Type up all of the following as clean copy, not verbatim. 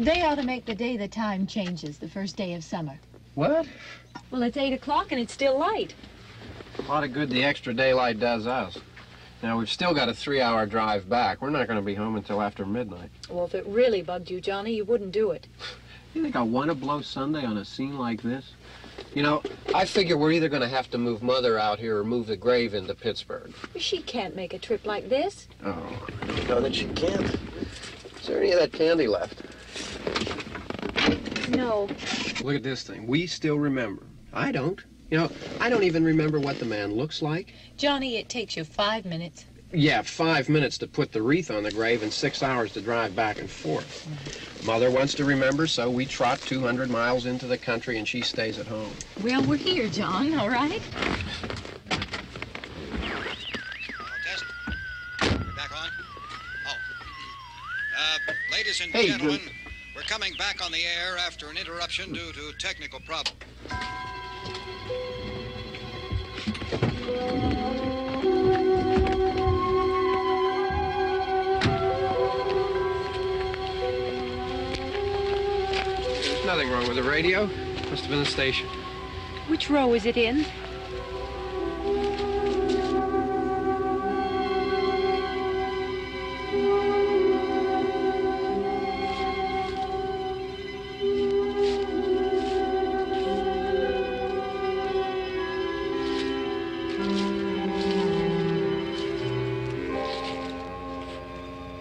They ought to make the day the time changes, the first day of summer. What? Well, it's 8 o'clock and it's still light. A lot of good the extra daylight does us. Now, we've still got a 3-hour drive back. We're not going to be home until after midnight. Well, if it really bugged you, Johnny, you wouldn't do it. You think I want to blow Sunday on a scene like this? You know, I figure we're either going to have to move Mother out here or move the grave into Pittsburgh. She can't make a trip like this. Oh, I don't know that she can't. Is there any of that candy left? No. Look at this thing. We still remember. I don't. You know, I don't even remember what the man looks like. Johnny, it takes you 5 minutes. Yeah, 5 minutes to put the wreath on the grave and 6 hours to drive back and forth. Mother wants to remember, so we trot 200 miles into the country and she stays at home. Well, we're here, John, all right? Test. We're back on? Oh. Ladies and gentlemen, we're coming back on the air after an interruption due to technical problem. There's nothing wrong with the radio. Must have been the station. Which row is it in?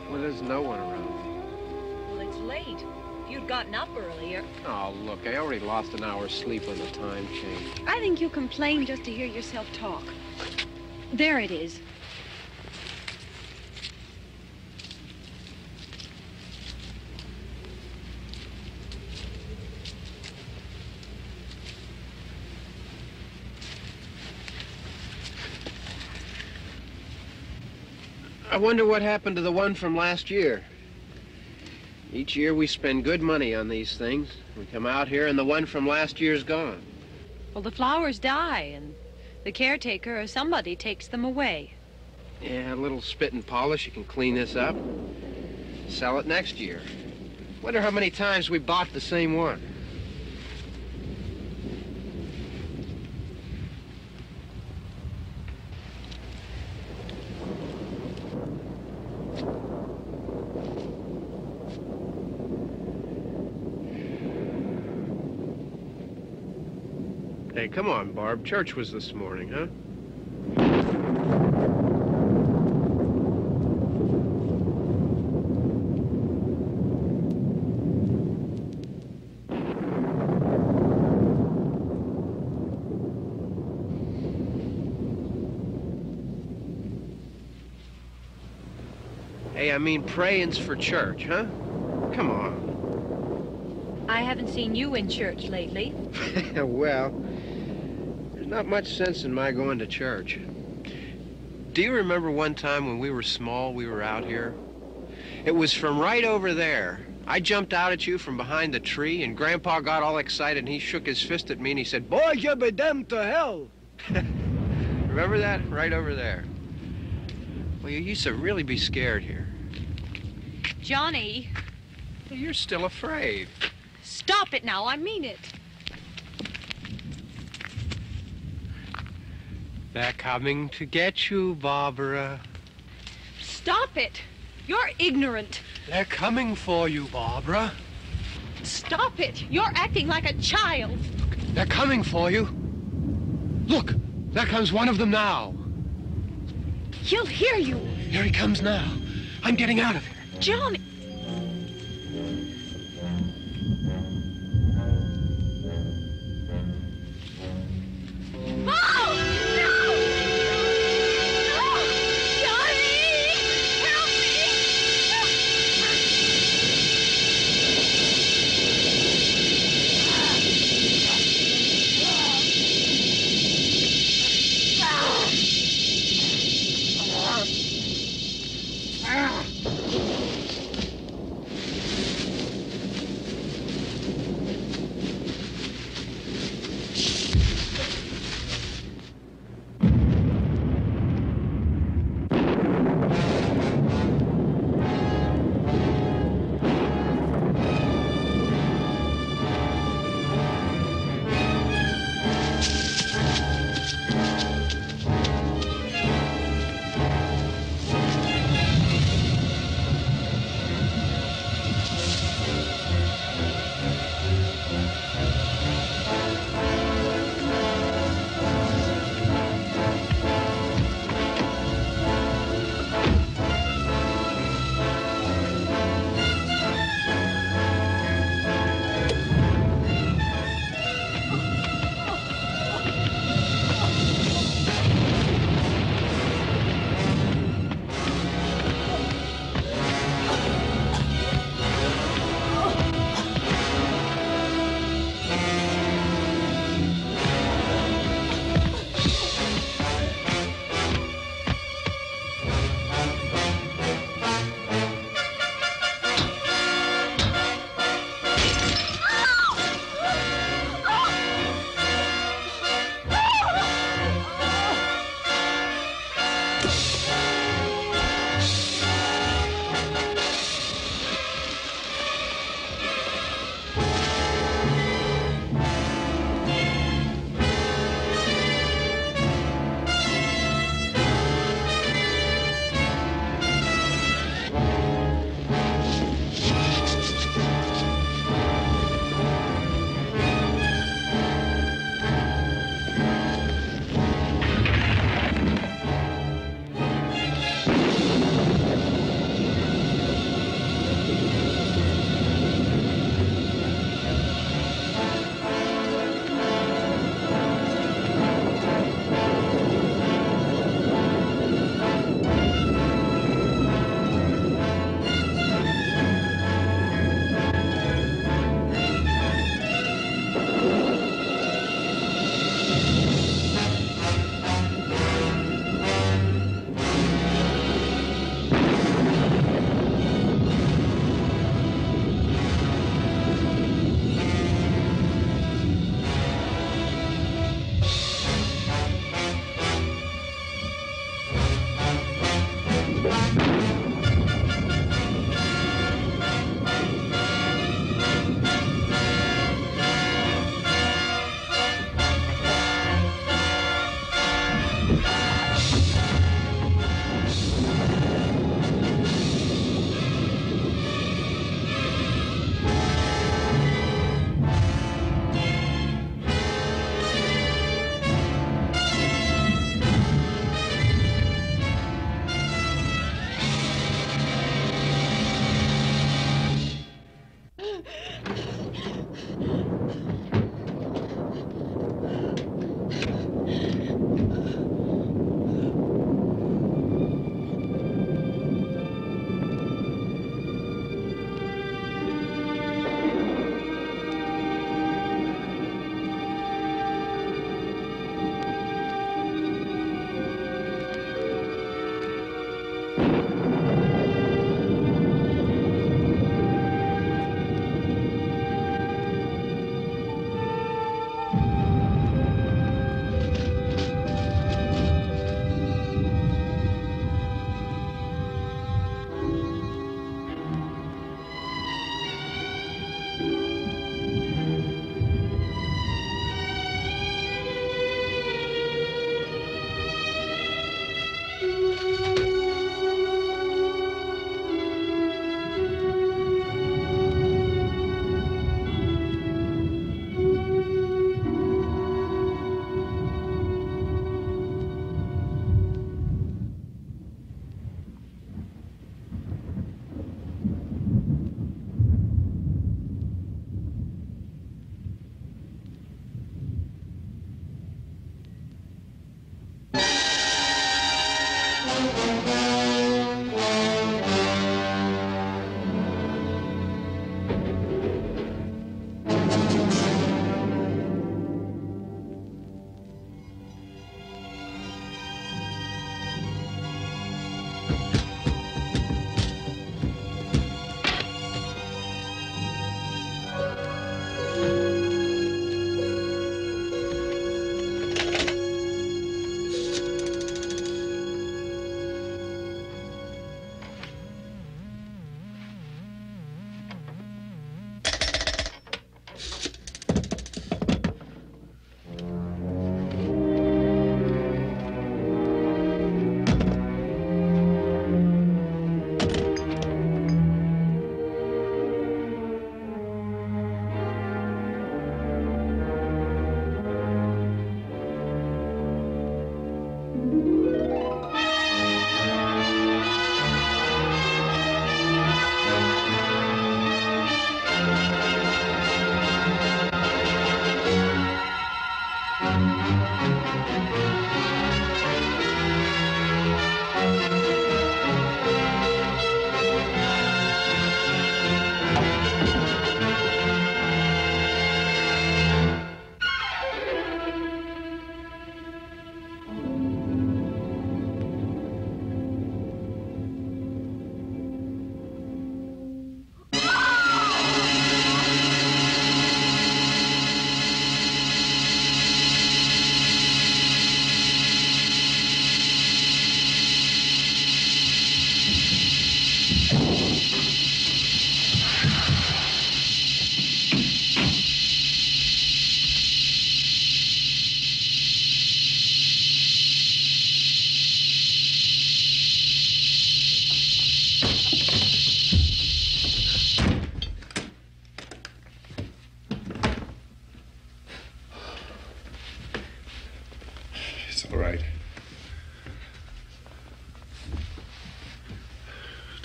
Well, there's no one around. Well, it's late. If you'd gotten up earlier. Oh, look, I already lost an hour's sleep on the time change. I think you complain just to hear yourself talk. There it is. I wonder what happened to the one from last year. Each year we spend good money on these things. We come out here and the one from last year's gone. Well, the flowers die, and the caretaker or somebody takes them away. Yeah, a little spit and polish, you can clean this up. Sell it next year. Wonder how many times we bought the same one. Hey, come on, Barb. Church was this morning, huh? Hey, I mean, praying's for church, huh? Come on. I haven't seen you in church lately. Well, there's not much sense in my going to church. Do you remember one time when we were small, we were out here? It was from right over there, I jumped out at you from behind the tree, and Grandpa got all excited, and he shook his fist at me, and he said, "Boy, you be damned to hell." Remember that? Right over there. Well, you used to really be scared here. Johnny, You're still afraid. stop it now. I mean it. They're coming to get you, Barbara. Stop it. You're ignorant. They're coming for you, Barbara. Stop it. You're acting like a child. They're coming for you. Look, there comes one of them now. He'll hear you. Here he comes now. I'm getting out of here. Johnny. Oh! No! No! Johnny! Help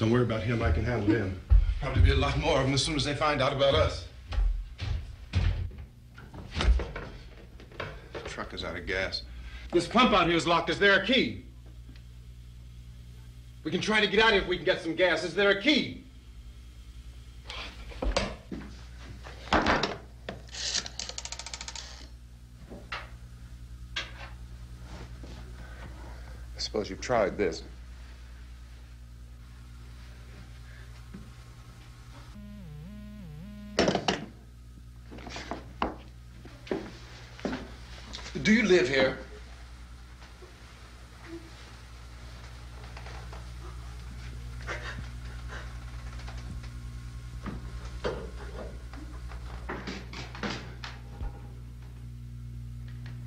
Don't worry about him. I can handle him. Probably be a lot more of them as soon as they find out about us. The truck is out of gas. This pump out here is locked. Is there a key? We can try to get out here if we can get some gas. Is there a key? I suppose you've tried this. Do you live here?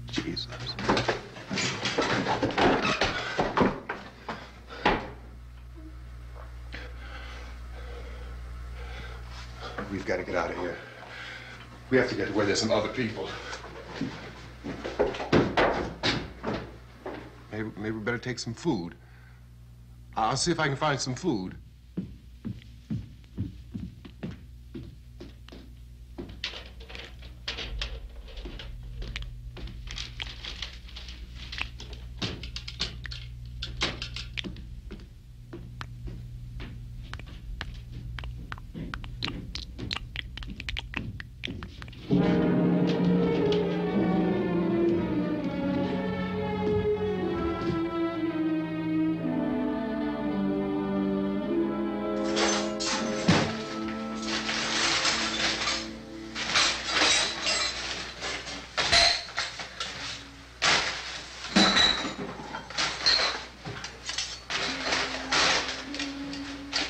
Jesus. We've got to get out of here. We have to get to where there's some other people. Maybe we better take some food. I'll see if I can find some food.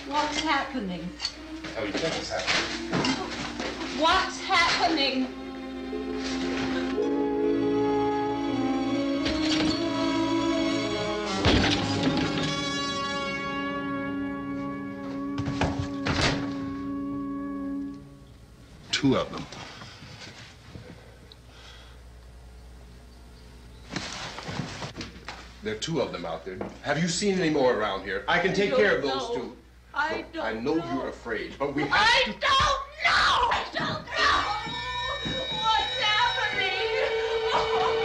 What's happening? How do you think it's happening? What's happening? Two of them. There are two of them out there. Have you seen any more around here? I can take care of those two. I don't I know you're afraid, but we have to... I don't know! I don't know! What's happening? Oh.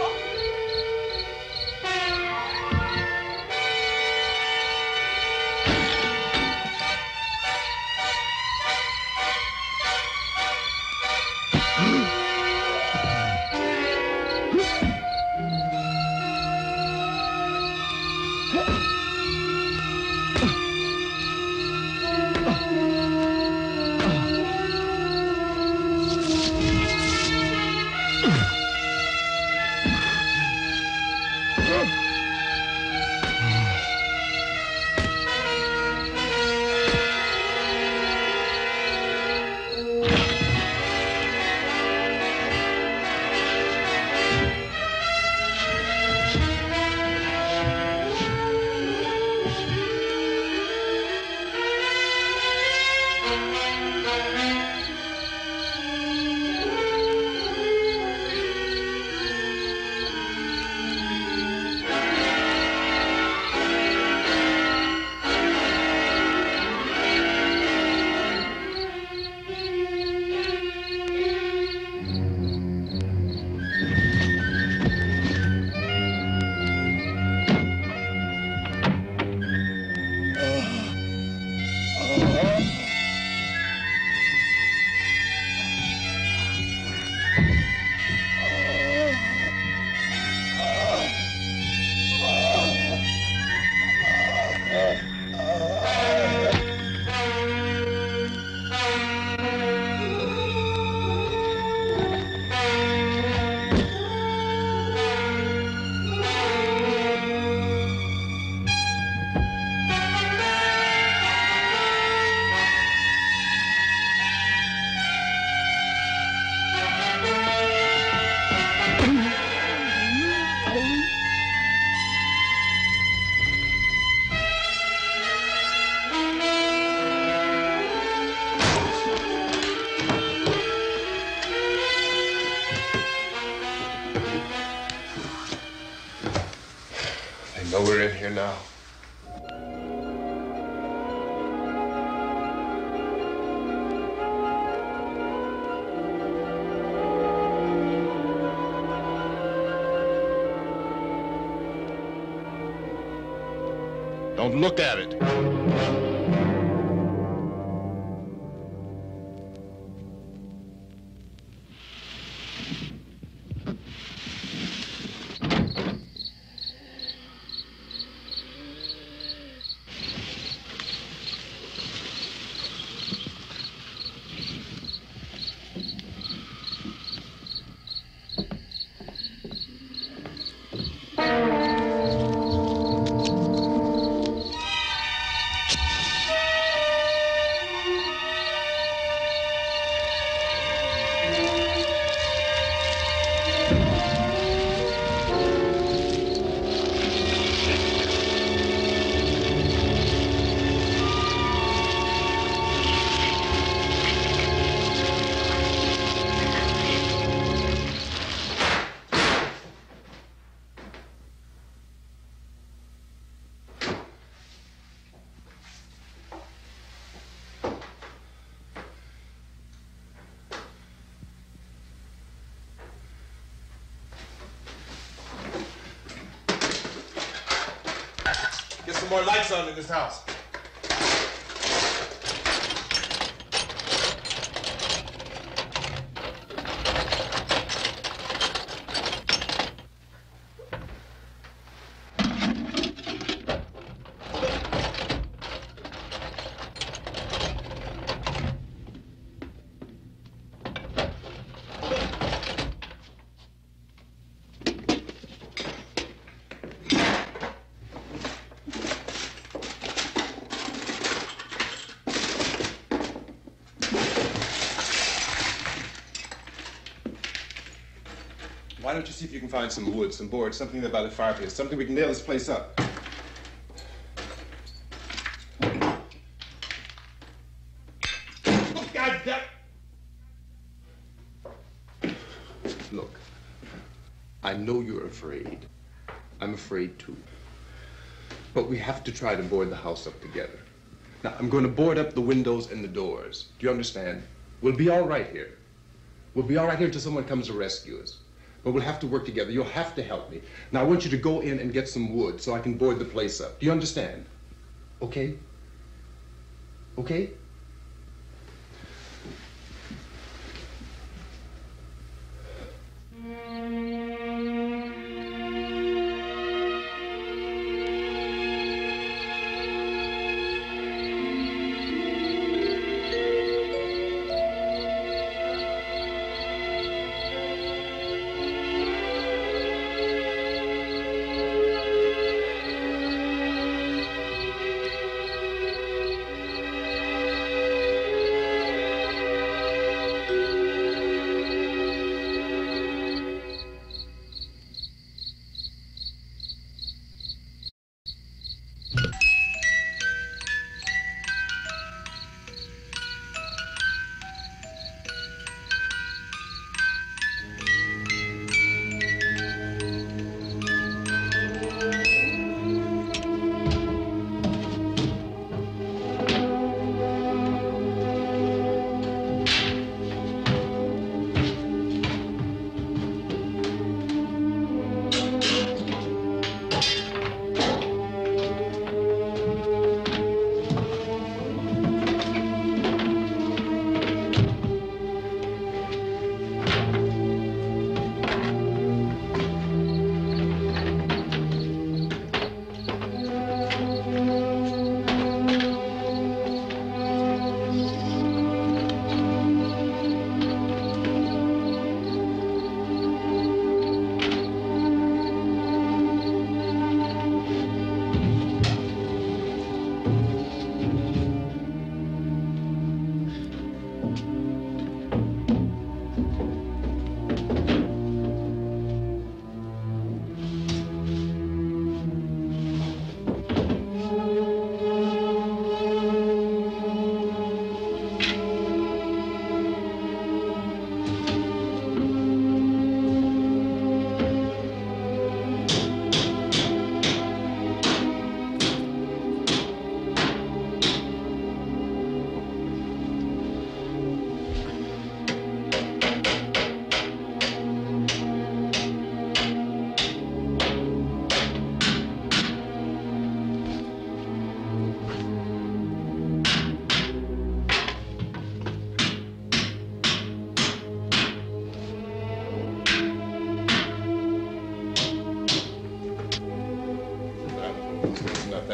They know we're in here now. Don't look at it. Get some more lights on in this house. Why don't you see if you can find some wood, some board, something about the fireplace, something we can nail this place up. Oh, God damn! Look, I know you're afraid. I'm afraid too. But we have to try to board the house up together. Now, I'm going to board up the windows and the doors. Do you understand? We'll be all right here. We'll be all right here until someone comes to rescue us. But we'll have to work together. You'll have to help me. Now, I want you to go in and get some wood so I can board the place up. Do you understand? Okay? Okay?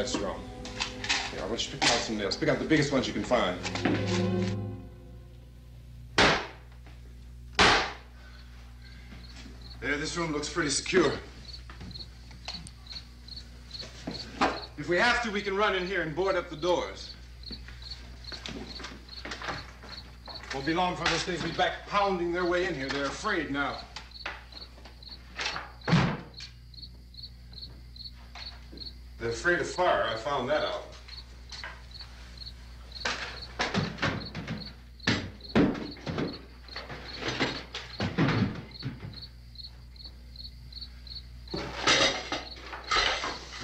that's wrong. Here, I want you to pick out some nails. Pick out the biggest ones you can find. There, this room looks pretty secure. If we have to, we can run in here and board up the doors. Won't be long for those things to be back pounding their way in here. They're afraid now. They're afraid of fire. I found that out.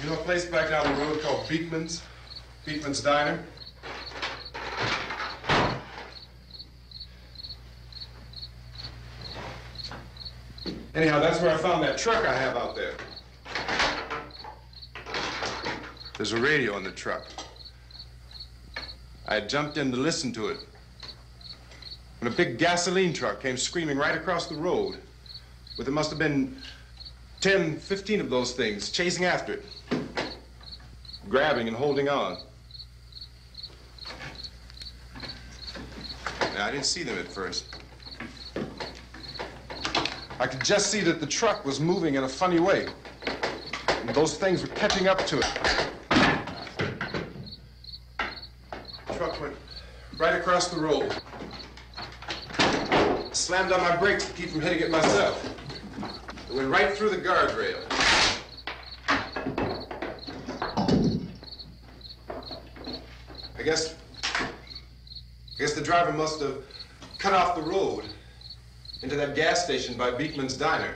You know a place back down the road called Beekman's? Beekman's Diner? Anyhow, that's where I found that truck I have out there. There's a radio in the truck. I had jumped in to listen to it when a big gasoline truck came screaming right across the road with, it must have been 10, 15 of those things chasing after it, grabbing and holding on. Now, I didn't see them at first. I could just see that the truck was moving in a funny way, and those things were catching up to it. The truck went right across the road. Slammed on my brakes to keep from hitting it myself. It went right through the guardrail. I guess the driver must have cut off the road into that gas station by Beekman's Diner.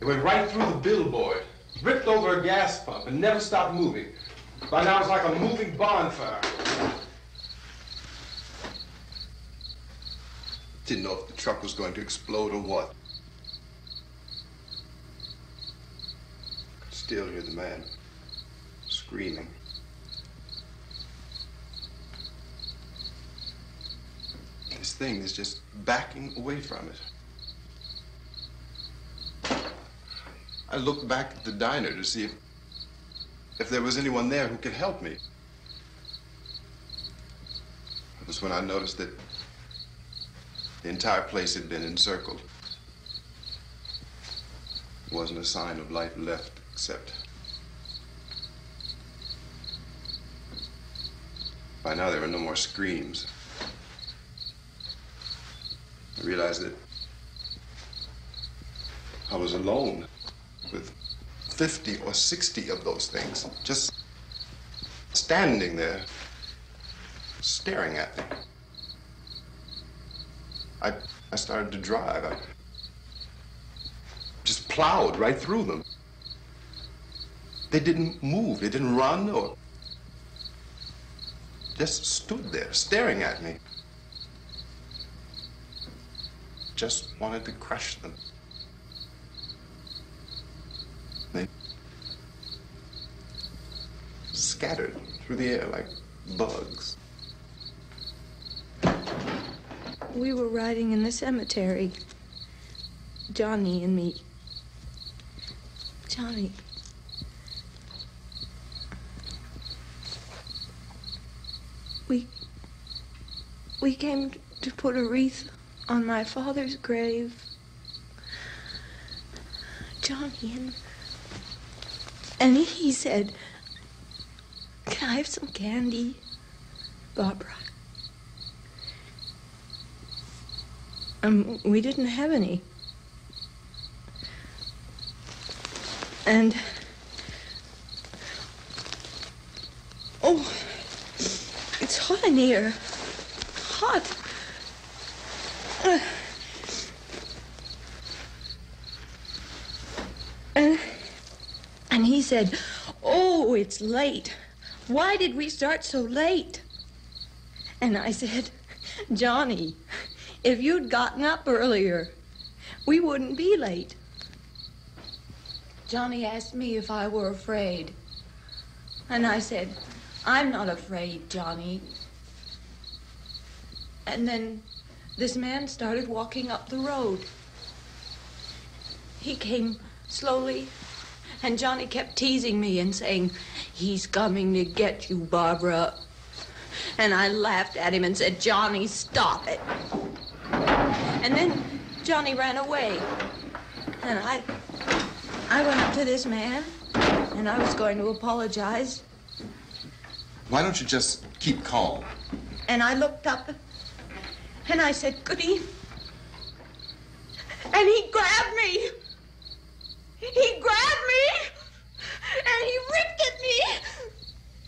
It went right through the billboard, ripped over a gas pump, and never stopped moving. By now, it's like a moving bonfire. Didn't know if the truck was going to explode or what. Could still hear the man screaming. This thing is just backing away from it. I looked back at the diner to see if there was anyone there who could help me. It was when I noticed that the entire place had been encircled. There wasn't a sign of life left except by now there were no more screams. I realized that I was alone with 50 or 60 of those things, just standing there, staring at me. I started to drive. I just plowed right through them. They didn't move, they didn't run or just stood there, staring at me. Just wanted to crush them. They scattered through the air like bugs. We were riding in the cemetery, Johnny and me. Johnny. We came to put a wreath on my father's grave. Johnny, and he said, "Can I have some candy, Barbara?" We didn't have any. And, oh, it's hot in here. Hot. And he said, "Oh, it's late. Why did we start so late?" And I said, "Johnny, if you'd gotten up earlier, we wouldn't be late." Johnny asked me if I were afraid. And I said, "I'm not afraid, Johnny." And then this man started walking up the road. He came slowly And Johnny kept teasing me and saying, "He's coming to get you, Barbara." And I laughed at him and said, "Johnny, stop it." And then Johnny ran away. And I went up to this man, and I was going to apologize. Why don't you just keep calm? And I looked up, and I said, "Good evening." And he grabbed me. He grabbed me, and he ripped at me.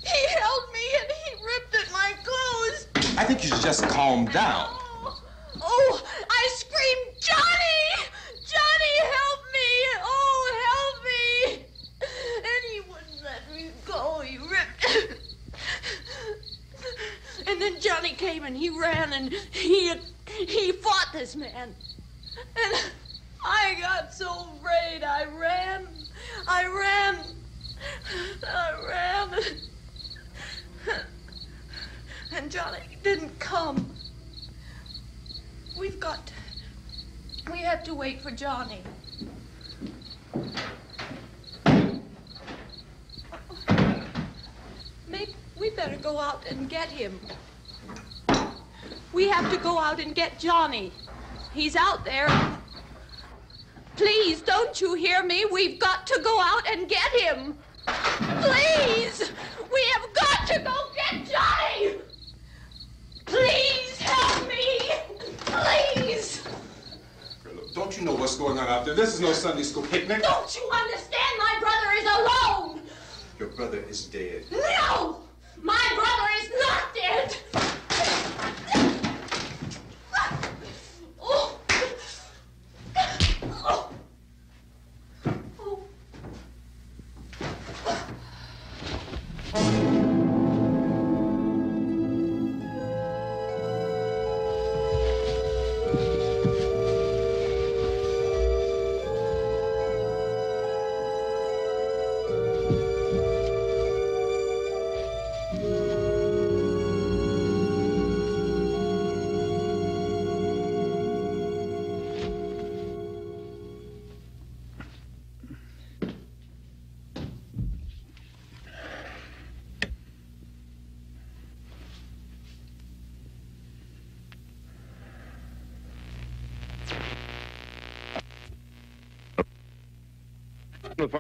He held me, and he ripped at my clothes. I think you should just calm down. Oh, I screamed, "Johnny! Johnny, help me! Oh, help me!" And he wouldn't let me go. He ripped. And then Johnny came and he ran and he fought this man. And I got so afraid. I ran. And Johnny didn't come. We have to wait for Johnny. Maybe we better go out and get him. We have to go out and get Johnny. He's out there. Please, don't you hear me? We've got to go out and get him. Please! We have got to go get Johnny! Please help me! Please! Don't you know what's going on out there? This is no Sunday school picnic. Don't you understand? My brother is alone! Your brother is dead. No! My brother is not dead! Oh. Oh. Oh.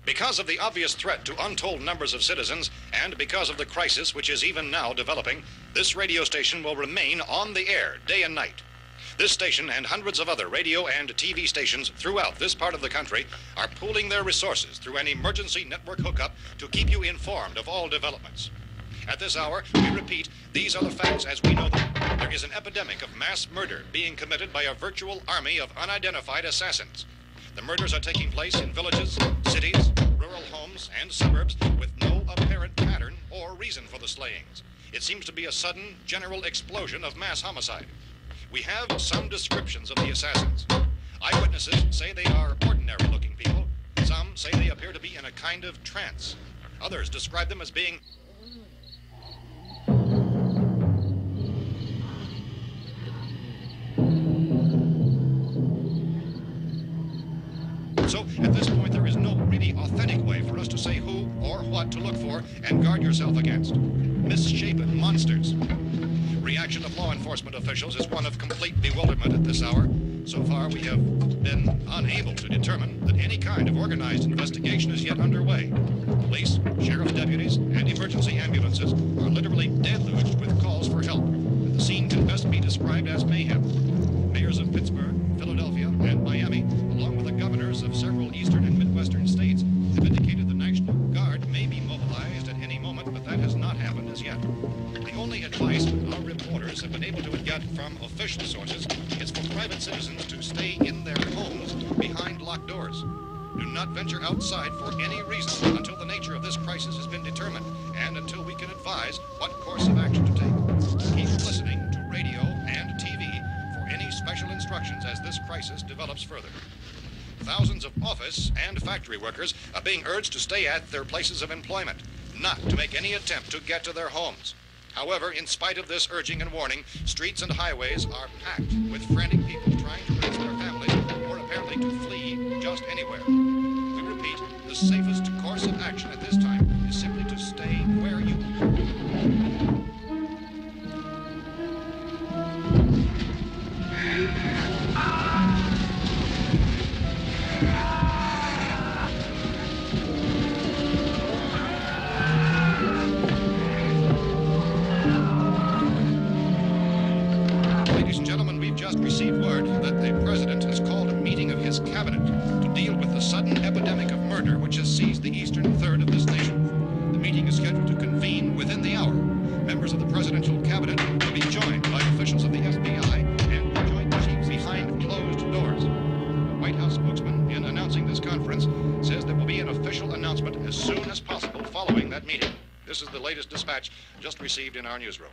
Because of the obvious threat to untold numbers of citizens, and because of the crisis which is even now developing, this radio station will remain on the air day and night. This station and hundreds of other radio and TV stations throughout this part of the country are pooling their resources through an emergency network hookup to keep you informed of all developments. At this hour, we repeat, these are the facts as we know them. There is an epidemic of mass murder being committed by a virtual army of unidentified assassins. The murders are taking place in villages, cities, rural homes, and suburbs with no apparent pattern or reason for the slayings. It seems to be a sudden, general explosion of mass homicide. We have some descriptions of the assassins. Eyewitnesses say they are ordinary-looking people. Some say they appear to be in a kind of trance. Others describe them as being So, at this point, there is no really authentic way for us to say who or what to look for and guard yourself against. Misshapen monsters. Reaction of law enforcement officials is one of complete bewilderment at this hour. So far, we have been unable to determine that any kind of organized investigation is yet underway. Police, sheriff's deputies, and emergency ambulances are literally deluged with calls for help. And the scene can best be described as mayhem. Mayors of Pittsburgh, Philadelphia, and Miami, along with the governors of several eastern and midwestern states, have indicated the National Guard may be mobilized at any moment, but that has not happened as yet. The only advice our reporters have been able to get from official sources is for private citizens to stay in their homes behind locked doors. Do not venture outside for any reason until the nature of this crisis has been determined and until we can advise what course of action to take. Keep listening to radio and TV for any special instructions as this crisis develops further. Thousands of office and factory workers are being urged to stay at their places of employment, not to make any attempt to get to their homes. However, in spite of this urging and warning, streets and highways are packed with frantic people trying to raise their families or apparently to flee just anywhere. We repeat, the safest course that the president has called a meeting of his cabinet to deal with the sudden epidemic of murder which has seized the eastern third of this nation. The meeting is scheduled to convene within the hour. Members of the presidential cabinet will be joined by officials of the FBI and joint chiefs behind closed doors. The White House spokesman, in announcing this conference, says there will be an official announcement as soon as possible following that meeting. This is the latest dispatch just received in our newsroom.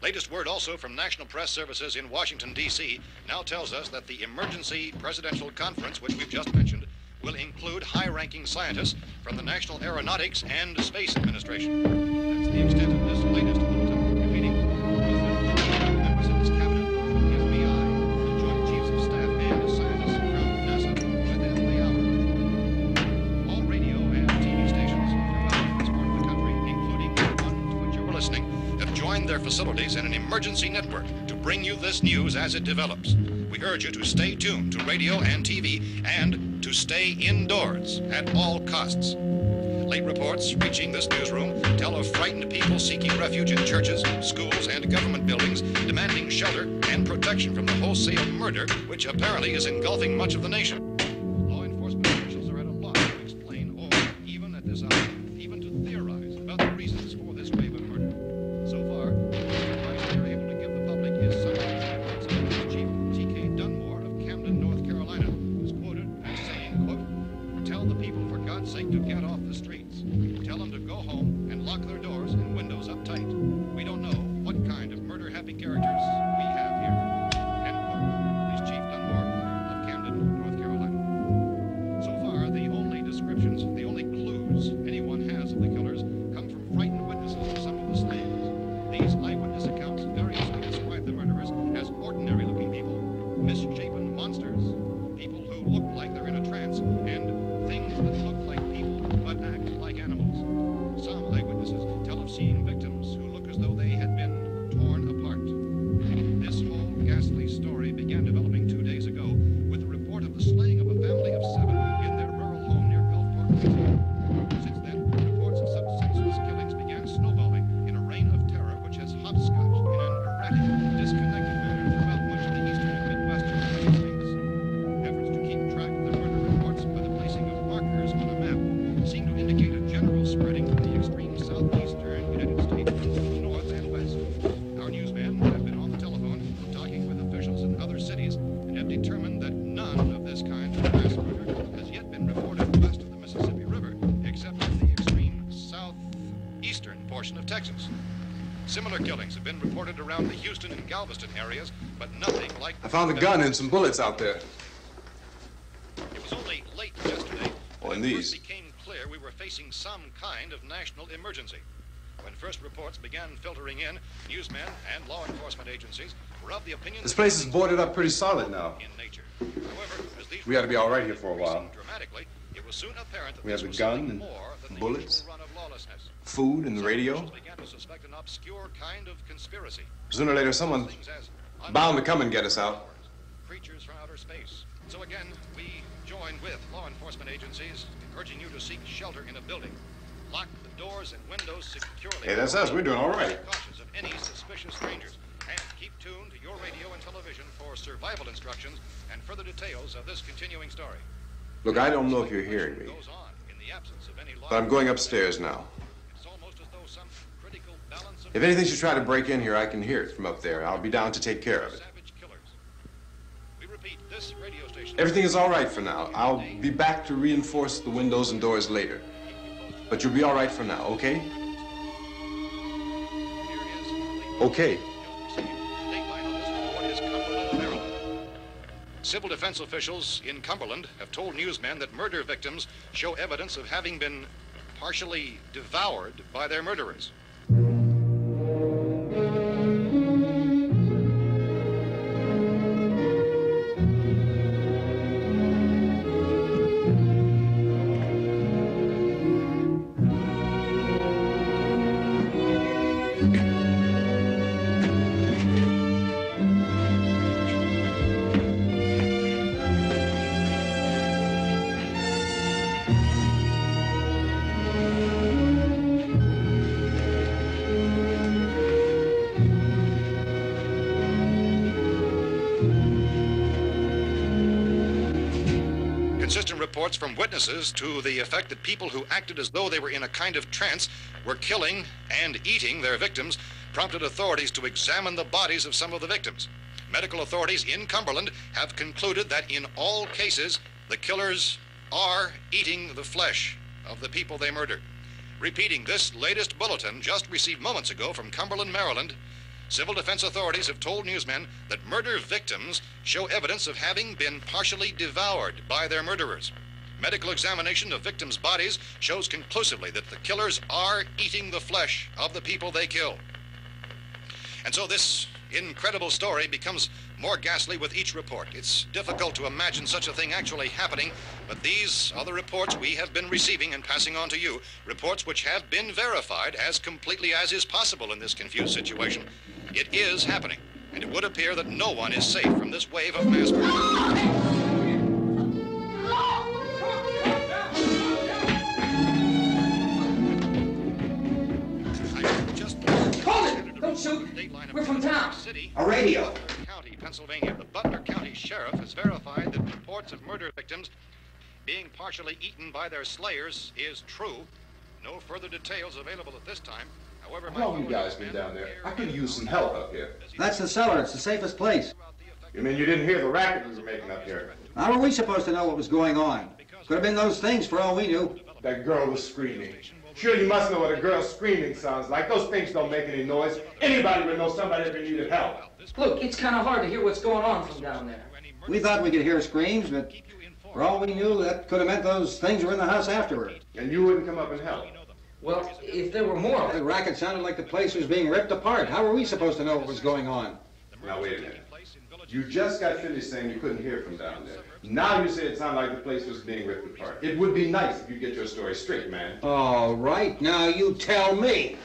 Latest word also from National Press Services in Washington, D.C. now tells us that the emergency presidential conference, which we've just mentioned, will include high-ranking scientists from the National Aeronautics and Space Administration. That's the extent of this latest bulletin. Repeating, members of this cabinet, the FBI, the Joint Chiefs of Staff, and scientists from NASA within the hour. All radio and TV stations throughout this part of the country, including the one to which you were listening, have joined their facilities in an emergency network to bring you this news as it develops. We urge you to stay tuned to radio and TV and to stay indoors at all costs. Late reports reaching this newsroom tell of frightened people seeking refuge in churches, schools, and government buildings, demanding shelter and protection from the wholesale murder which apparently is engulfing much of the nation. Law enforcement officials are at a loss to explain or, even at this hour, even to theorize about the reasons for this wave of murder. So far, the advice they are able to give the public is some Chief T.K. Dunmore of Camden, North Carolina, who's quoted as saying, quote, "Tell the people, for God's sake, to get off the streets. Tell them to go home and lock their doors and windows up tight. We don't know what kind of murder-happy characters we have here." End quote. This Chief Dunmore of Camden, North Carolina. So far, the only descriptions, the only clues anyone has of the killers come from frightened witnesses of some of the slayings. These eyewitness accounts variously describe the murderers as ordinary-looking people, misshapen monsters, people who look like they're in a trance, and things that look like people but act like animals. Some eyewitnesses tell of seeing victims who look as though they had been torn apart. This whole ghastly story began developing 2 days ago with the report of the slaying of a family of 7 in their rural home near Gulfport, Louisiana. Since then, reports of such senseless killings began snowballing in a reign of terror which has hopscotched in an erratic, disconnected manner throughout much of the eastern and midwestern United States. Efforts to keep track of the murder reports by the placing of markers on a map seem to indicate a general spreading from the extreme southeastern United States to the north and west. Our newsmen have been on the telephone talking with officials in other cities and have determined that none of this kind of mass murder has yet been reported west of the Mississippi River, except in the extreme southeastern portion of Texas. Similar killings have been reported around the Houston and Galveston areas, but nothing like... I found a gun and some bullets out there. It was only late yesterday Oh, that and it these. first became clear we were facing some kind of national emergency. When first reports began filtering in, newsmen and law enforcement agencies were of the opinion This that place is things boarded were up pretty solid now. in nature. However, as these We ought to be all right here reports for a while. increasing dramatically, it was soon apparent that We have this the was gun something and more than the bullets, usual run of lawlessness. food, and the Some radio. officials began to suspect an obscure kind of conspiracy. Sooner or later, someone's Things as bound to come and get us out. creatures from outer space. So again, we join with law enforcement agencies urging you to seek shelter in a building. Lock the doors and windows securely. Hey, that's us. We're doing all right. Be cautious of any suspicious strangers. And keep tuned to your radio and television for survival instructions and further details of this continuing story. Look, I don't know if you're hearing me, Goes on in the absence of any law. but I'm going upstairs now. It's almost as though some critical balance of If anything should try to break in here, I can hear it from up there. I'll be down to take care of it. savage killers. We repeat, this radio station. Everything is all right for now. I'll be back to reinforce the windows and doors later. But you'll be all right for now, okay? Okay. Civil defense officials in Cumberland have told newsmen that murder victims show evidence of having been partially devoured by their murderers. Inconsistent reports from witnesses to the effect that people who acted as though they were in a kind of trance were killing and eating their victims prompted authorities to examine the bodies of some of the victims. Medical authorities in Cumberland have concluded that in all cases, the killers are eating the flesh of the people they murdered. Repeating this latest bulletin just received moments ago from Cumberland, Maryland, civil defense authorities have told newsmen that murder victims show evidence of having been partially devoured by their murderers. Medical examination of victims' bodies shows conclusively that the killers are eating the flesh of the people they kill. And so this incredible story becomes more ghastly with each report. It's difficult to imagine such a thing actually happening, but these are the reports we have been receiving and passing on to you, reports which have been verified as completely as is possible in this confused situation. It is happening, and it would appear that no one is safe from this wave of mass murder. Don't shoot. We're from town. A radio. County, Pennsylvania. The Butler County Sheriff has verified that reports of murder victims being partially eaten by their slayers is true. No further details available at this time. However, How long you guys been down there? I could use some help up here. That's the cellar. It's the safest place. You mean you didn't hear the racket we were making up here? How were we supposed to know what was going on? Could have been those things for all we knew. That girl was screaming. Sure, you must know what a girl screaming sounds like. Those things don't make any noise. Anybody would know somebody ever needed help. Look, it's kind of hard to hear what's going on from down there. We thought we could hear screams, but for all we knew, that could have meant those things were in the house afterward. And you wouldn't come up and help? Well, if there were more... The racket sounded like the place was being ripped apart. How were we supposed to know what was going on? Now, wait a minute. You just got finished saying you couldn't hear from down there. Now you say it sounded like the place was being ripped apart. It would be nice if you get your story straight, man. All right, now you tell me.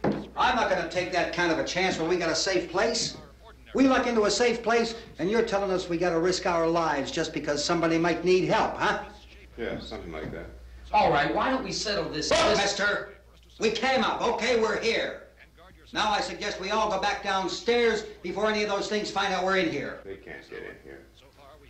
I'm not going to take that kind of a chance when we got a safe place. We luck into a safe place, and you're telling us we got to risk our lives just because somebody might need help, huh? Yeah, something like that. All right, why don't we settle this... Look, mister, we came up. Okay, we're here. Now I suggest we all go back downstairs before any of those things find out we're in here. They can't get in here.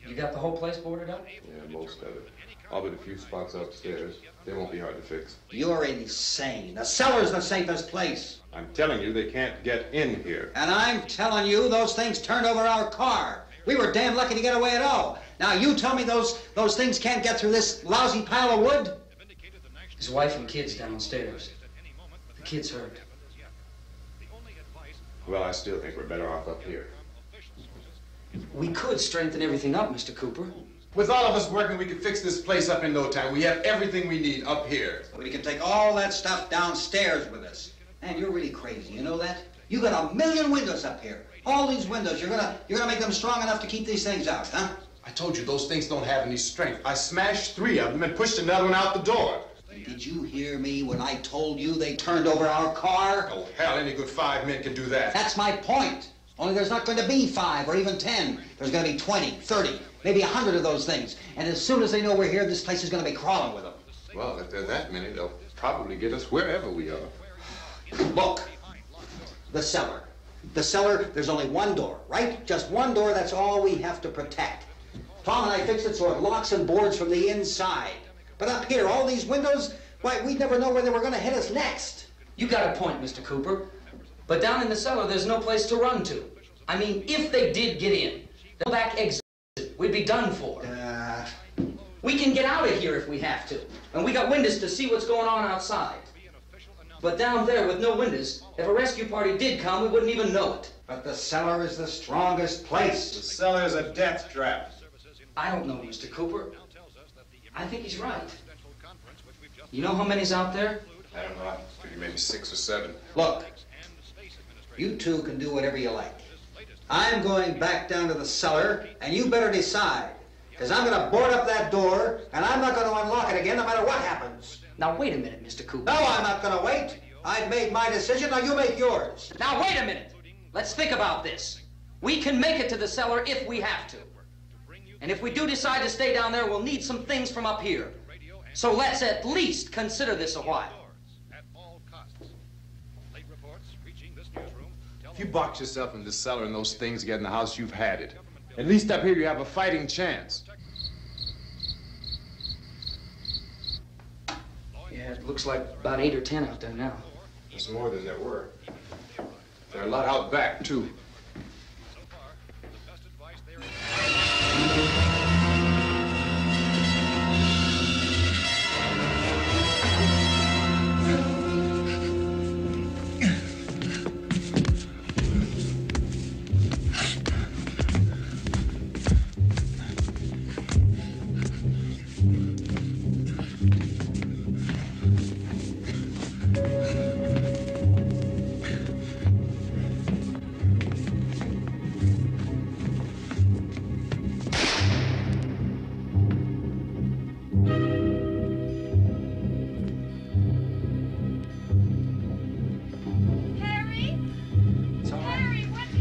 You got the whole place boarded up? Yeah, most of it. All but a few spots upstairs. They won't be hard to fix. You're insane. The cellar's the safest place. I'm telling you, they can't get in here. And I'm telling you, those things turned over our car. We were damn lucky to get away at all. Now you tell me those things can't get through this lousy pile of wood? His wife and kids downstairs. The kid's hurt. Well, I still think we're better off up here. We could strengthen everything up, Mr. Cooper. With all of us working, we can fix this place up in no time. We have everything we need up here. We can take all that stuff downstairs with us. Man, you're really crazy, you know that? You got 1,000,000 windows up here. All these windows, you're gonna make them strong enough to keep these things out, huh? I told you, those things don't have any strength. I smashed 3 of them and pushed another one out the door. Did you hear me when I told you they turned over our car? Oh, hell, any good 5 men can do that. That's my point. Only there's not going to be 5 or even 10. There's going to be 20, 30, maybe 100 of those things. And as soon as they know we're here, this place is going to be crawling with them. Well, if there are that many, they'll probably get us wherever we are. Look, the cellar. The cellar, there's only one door, right? Just one door, that's all we have to protect. Tom and I fixed it so it locks and boards from the inside. But up here, all these windows, why, we'd never know where they were going to hit us next. You got a point, Mr. Cooper. But down in the cellar, there's no place to run to. I mean, if they did get in, the back exit, we'd be done for. We can get out of here if we have to. And we got windows to see what's going on outside. But down there with no windows, if a rescue party did come, we wouldn't even know it. But the cellar is the strongest place. The cellar is a death trap. I don't know, Mr. Cooper. I think he's right. You know how many's out there? I don't know. I figure maybe 6 or 7. Look, you two can do whatever you like. I'm going back down to the cellar, and you better decide. Because I'm going to board up that door, and I'm not going to unlock it again no matter what happens. Now, wait a minute, Mr. Cooper. No, I'm not going to wait. I've made my decision, now you make yours. Now, wait a minute. Let's think about this. We can make it to the cellar if we have to. And if we do decide to stay down there, we'll need some things from up here. So let's at least consider this a while. If you box yourself in the cellar and those things get in the house, you've had it. At least up here you have a fighting chance. Yeah, it looks like about 8 or 10 out there now. There's more than there were. There are a lot out back, too.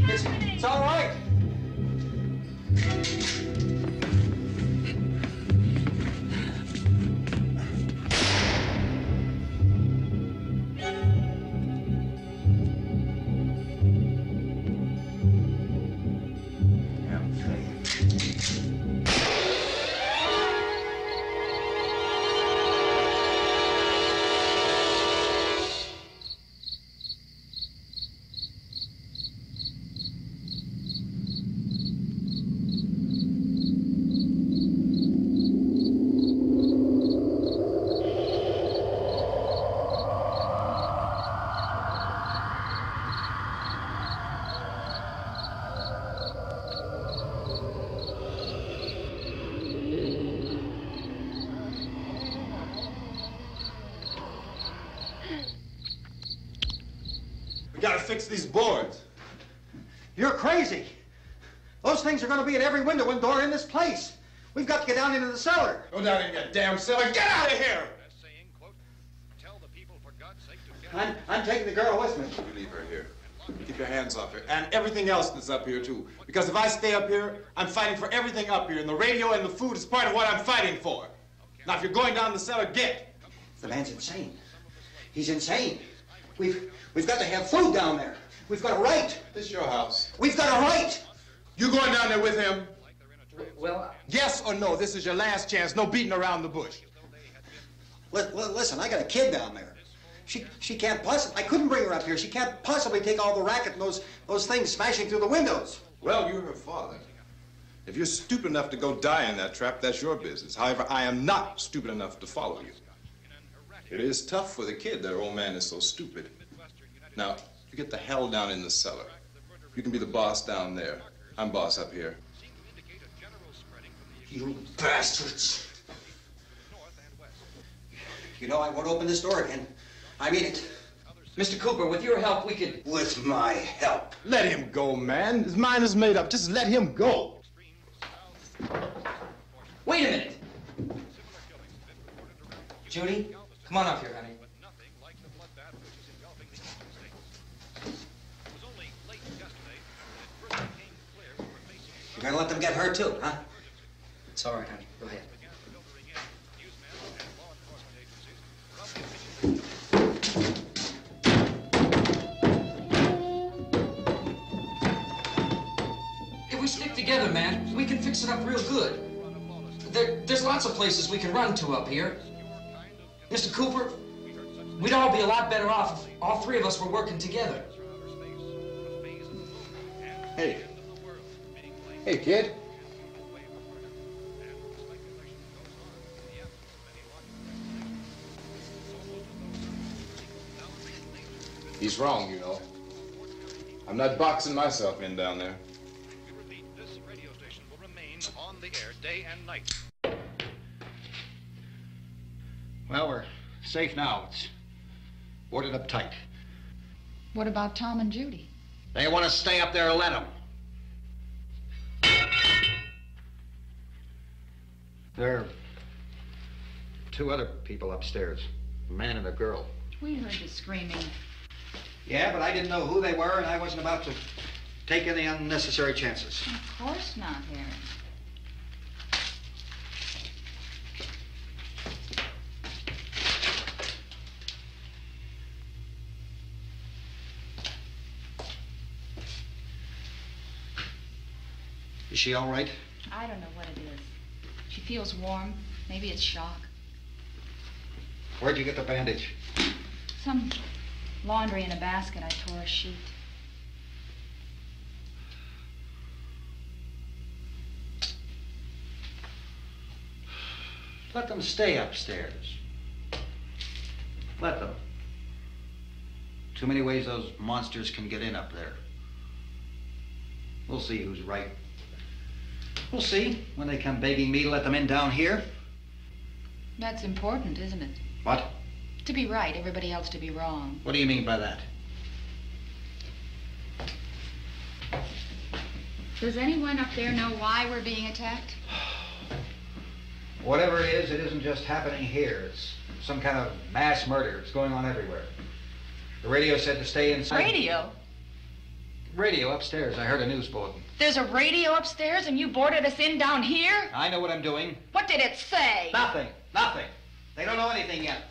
It's all right. We gotta fix these boards. You're crazy. Those things are going to be at every window and door in this place. We've got to get down into the cellar. Go down in your damn cellar. Get out of here! I'm taking the girl with me. You leave her here. Keep your hands off her. And everything else that's up here, too. Because if I stay up here, I'm fighting for everything up here. And the radio and the food is part of what I'm fighting for. Now, if you're going down the cellar, get. The man's insane. He's insane. We've got to have food down there. We've got a right. This is your house. We've got a right. You going down there with him? Well, Yes or no? This is your last chance. No beating around the bush. Listen, I got a kid down there. She can't possibly. I couldn't bring her up here. She can't possibly take all the racket and those things smashing through the windows. Well, you're her father. If you're stupid enough to go die in that trap, that's your business. However, I am not stupid enough to follow you. It is tough for the kid that her old man is so stupid. Now, you get the hell down in the cellar. You can be the boss down there. I'm boss up here. You bastards. You know, I won't open this door again. I mean it. Mr. Cooper, with your help, we could... With my help. Let him go, man. His mind is made up. Just let him go. Wait a minute. Judy, come on up here, honey. You're gonna let them get hurt too, huh? It's all right, honey. Go ahead. If we stick together, man, we can fix it up real good. There's lots of places we can run to up here. Mr. Cooper, we'd all be a lot better off if all three of us were working together. Hey. Hey, kid. He's wrong, you know. I'm not boxing myself in down there. We repeat, this radio station will remain on the air day and night. Well, we're safe now. It's boarded up tight. What about Tom and Judy? They want to stay up there, let them. There are two other people upstairs, a man and a girl. We heard the screaming. Yeah, but I didn't know who they were, and I wasn't about to take any unnecessary chances. Of course not, Harry. Is she all right? I don't know what it is. She feels warm. Maybe it's shock. Where'd you get the bandage? Some laundry in a basket. I tore a sheet. Let them stay upstairs. Let them. Too many ways those monsters can get in up there. We'll see who's right. We'll see when they come begging me to let them in down here. That's important, isn't it? What? To be right, everybody else to be wrong. What do you mean by that? Does anyone up there know why we're being attacked? Whatever it isn't just happening here. It's some kind of mass murder. It's going on everywhere. The radio said to stay inside. Radio? Radio upstairs. I heard a news bulletin. There's a radio upstairs and you boarded us in down here? I know what I'm doing. What did it say? Nothing. Nothing. They don't know anything yet.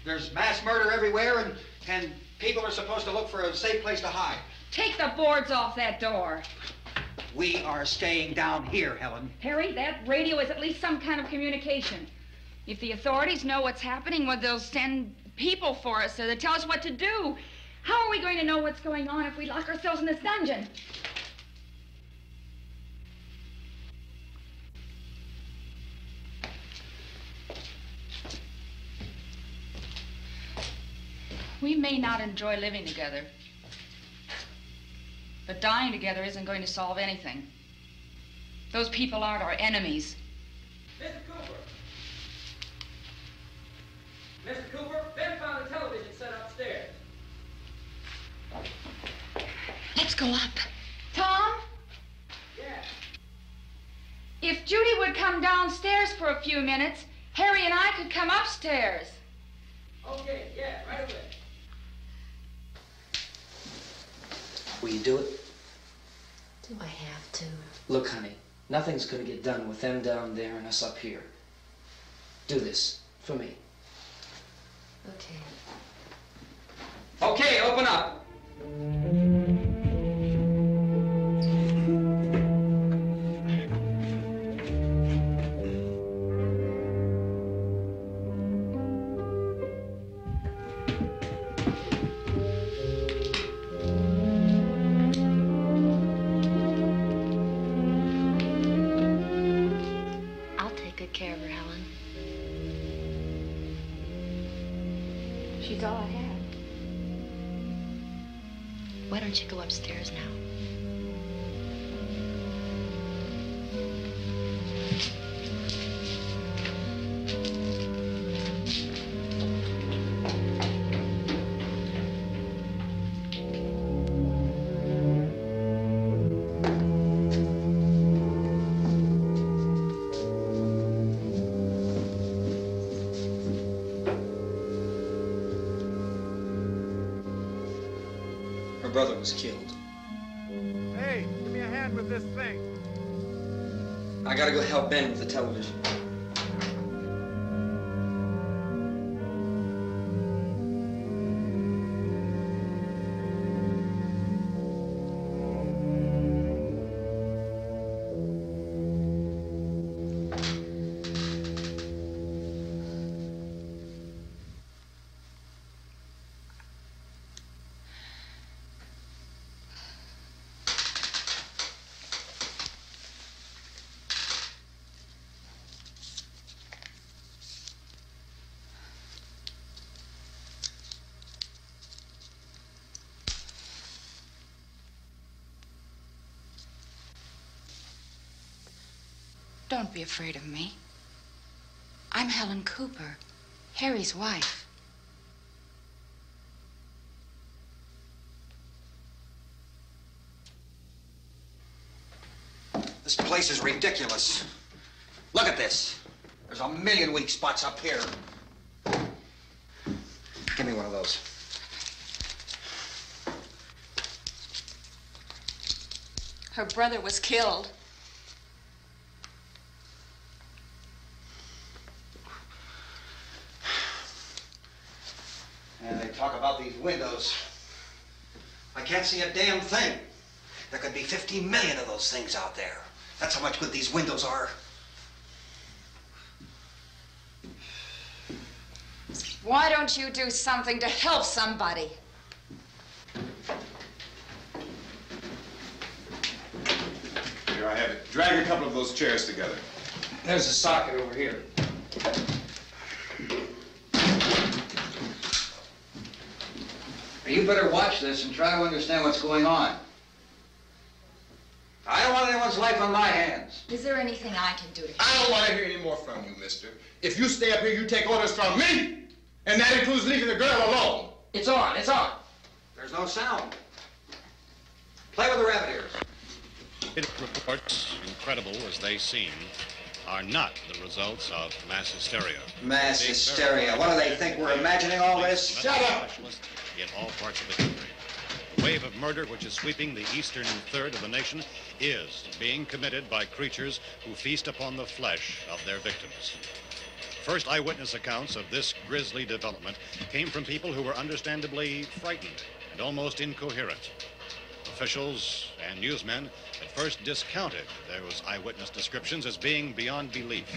There's mass murder everywhere, and people are supposed to look for a safe place to hide. Take the boards off that door. We are staying down here, Helen. Harry, that radio is at least some kind of communication. If the authorities know what's happening, well, they'll send people for us so they'll tell us what to do. How are we going to know what's going on if we lock ourselves in this dungeon? We may not enjoy living together, but dying together isn't going to solve anything. Those people aren't our enemies. Mr. Cooper! Mr. Cooper, Ben found a television set upstairs. Let's go up. Tom? Yeah. If Judy would come downstairs for a few minutes, Harry and I could come upstairs. Okay, yeah, right away. Will you do it? Do I have to? Look, honey, nothing's gonna get done with them down there and us up here. Do this for me. Okay. Okay, open up. I'll take good care of her, Helen. She's all I have. Why don't you go upstairs now? Her brother was killed. Hey, give me a hand with this thing. I gotta go help Ben with the television. Don't be afraid of me. I'm Helen Cooper, Harry's wife. This place is ridiculous. Look at this. There's a million weak spots up here. Give me one of those. Her brother was killed. And they talk about these windows. I can't see a damn thing. There could be 50 million of those things out there. That's how much good these windows are. Why don't you do something to help somebody? Here, I have it. Drag a couple of those chairs together. There's a socket over here. You better watch this and try to understand what's going on. I don't want anyone's life on my hands. Is there anything I can do to help? I don't want to hear any more from you, mister. If you stay up here, you take orders from me. And that includes leaving the girl alone. It's on, it's on. There's no sound. Play with the rabbit ears. Reports, incredible as they seem, are not the results of mass hysteria. Mass hysteria. What do they think? We're imagining all this? Shut up! In all parts of the country. The wave of murder which is sweeping the eastern third of the nation is being committed by creatures who feast upon the flesh of their victims. First eyewitness accounts of this grisly development came from people who were understandably frightened and almost incoherent. Officials and newsmen at first discounted those eyewitness descriptions as being beyond belief.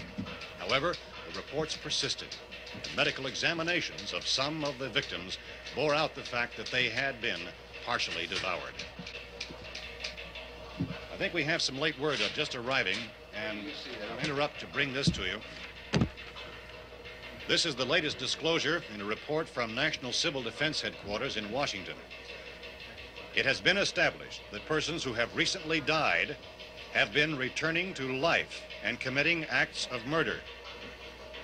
However, the reports persisted. The medical examinations of some of the victims bore out the fact that they had been partially devoured. I think we have some late word just arriving, and I'll interrupt to bring this to you. This is the latest disclosure in a report from National Civil Defense Headquarters in Washington. It has been established that persons who have recently died have been returning to life and committing acts of murder.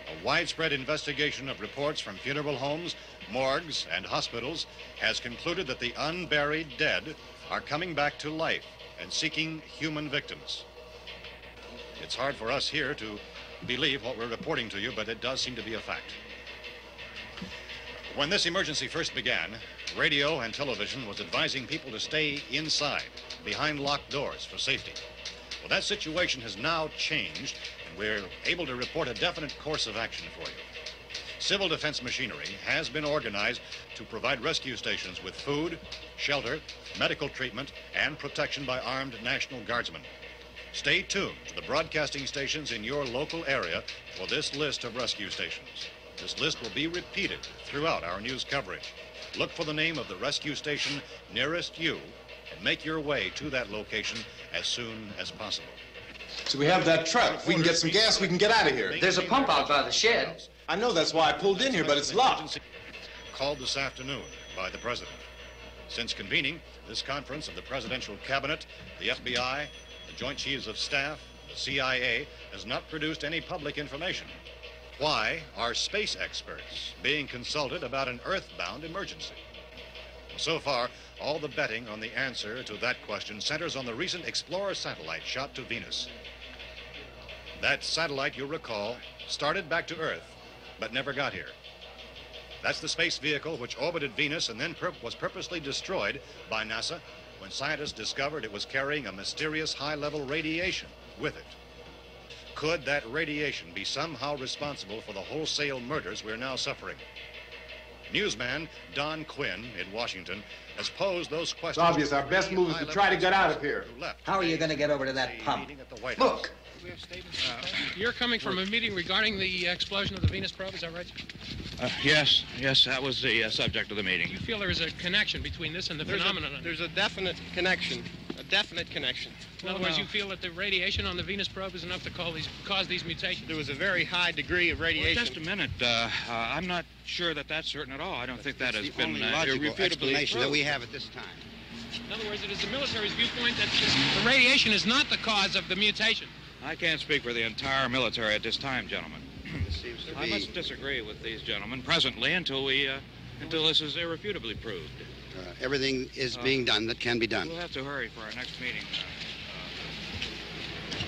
A widespread investigation of reports from funeral homes, morgues, and hospitals has concluded that the unburied dead are coming back to life and seeking human victims. It's hard for us here to believe what we're reporting to you, but it does seem to be a fact. When this emergency first began, radio and television was advising people to stay inside, behind locked doors for safety. Well, that situation has now changed, and we're able to report a definite course of action for you. Civil defense machinery has been organized to provide rescue stations with food, shelter, medical treatment, and protection by armed National Guardsmen. Stay tuned to the broadcasting stations in your local area for this list of rescue stations. This list will be repeated throughout our news coverage. Look for the name of the rescue station nearest you and make your way to that location as soon as possible. So we have that truck. If we can get some gas, we can get out of here. There's a pump out by the shed. I know, that's why I pulled in here, but it's locked. Called this afternoon by the President. Since convening this conference of the Presidential Cabinet, the FBI, the Joint Chiefs of Staff, the CIA has not produced any public information. Why are space experts being consulted about an earthbound emergency? So far, all the betting on the answer to that question centers on the recent Explorer satellite shot to Venus. That satellite, you'll recall, started back to Earth, but never got here. That's the space vehicle which orbited Venus and then was purposely destroyed by NASA when scientists discovered it was carrying a mysterious high-level radiation with it. Could that radiation be somehow responsible for the wholesale murders we're now suffering? Newsman Don Quinn in Washington has posed those questions. It's obvious our best move is to try to get out of here. How are you going to get over to that pump? Look. You're coming from a meeting regarding the explosion of the Venus probe, is that right? Yes, that was the subject of the meeting. You feel there is a connection between this and the phenomenon? There's a definite connection. In other words, you feel that the radiation on the Venus probe is enough to cause these mutations? There was a very high degree of radiation. Well, just a minute. I'm not sure that that's certain at all. I don't think that has been logical explanation that we have at this time. In other words, it is the military's viewpoint that the radiation is not the cause of the mutation. I can't speak for the entire military at this time, gentlemen. This seems to I be... must disagree with these gentlemen presently until this is irrefutably proved. Everything is being done that can be done. We'll have to hurry for our next meeting.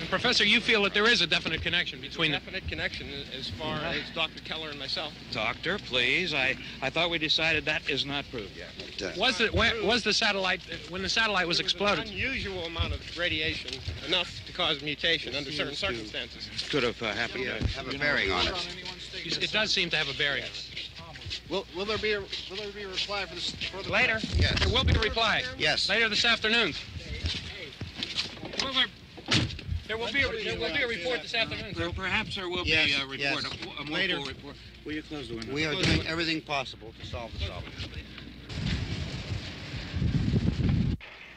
And Professor, you feel that there is a definite connection between them? Definite connection as far as Dr. Keller and myself. Doctor, please. I thought we decided that is not proved yet. Was the satellite, when the satellite was exploded? An unusual amount of radiation, enough to cause mutation under certain circumstances. Could have happened. Have a bearing on it. It does seem to have a bearing on it. Will there be a reply for this? Later? Yes. There will be a reply. Yes. Later this afternoon. There will be a report this afternoon. Well, perhaps there will be a report, a more full report. Will you close the window? We are doing everything possible to solve the problem.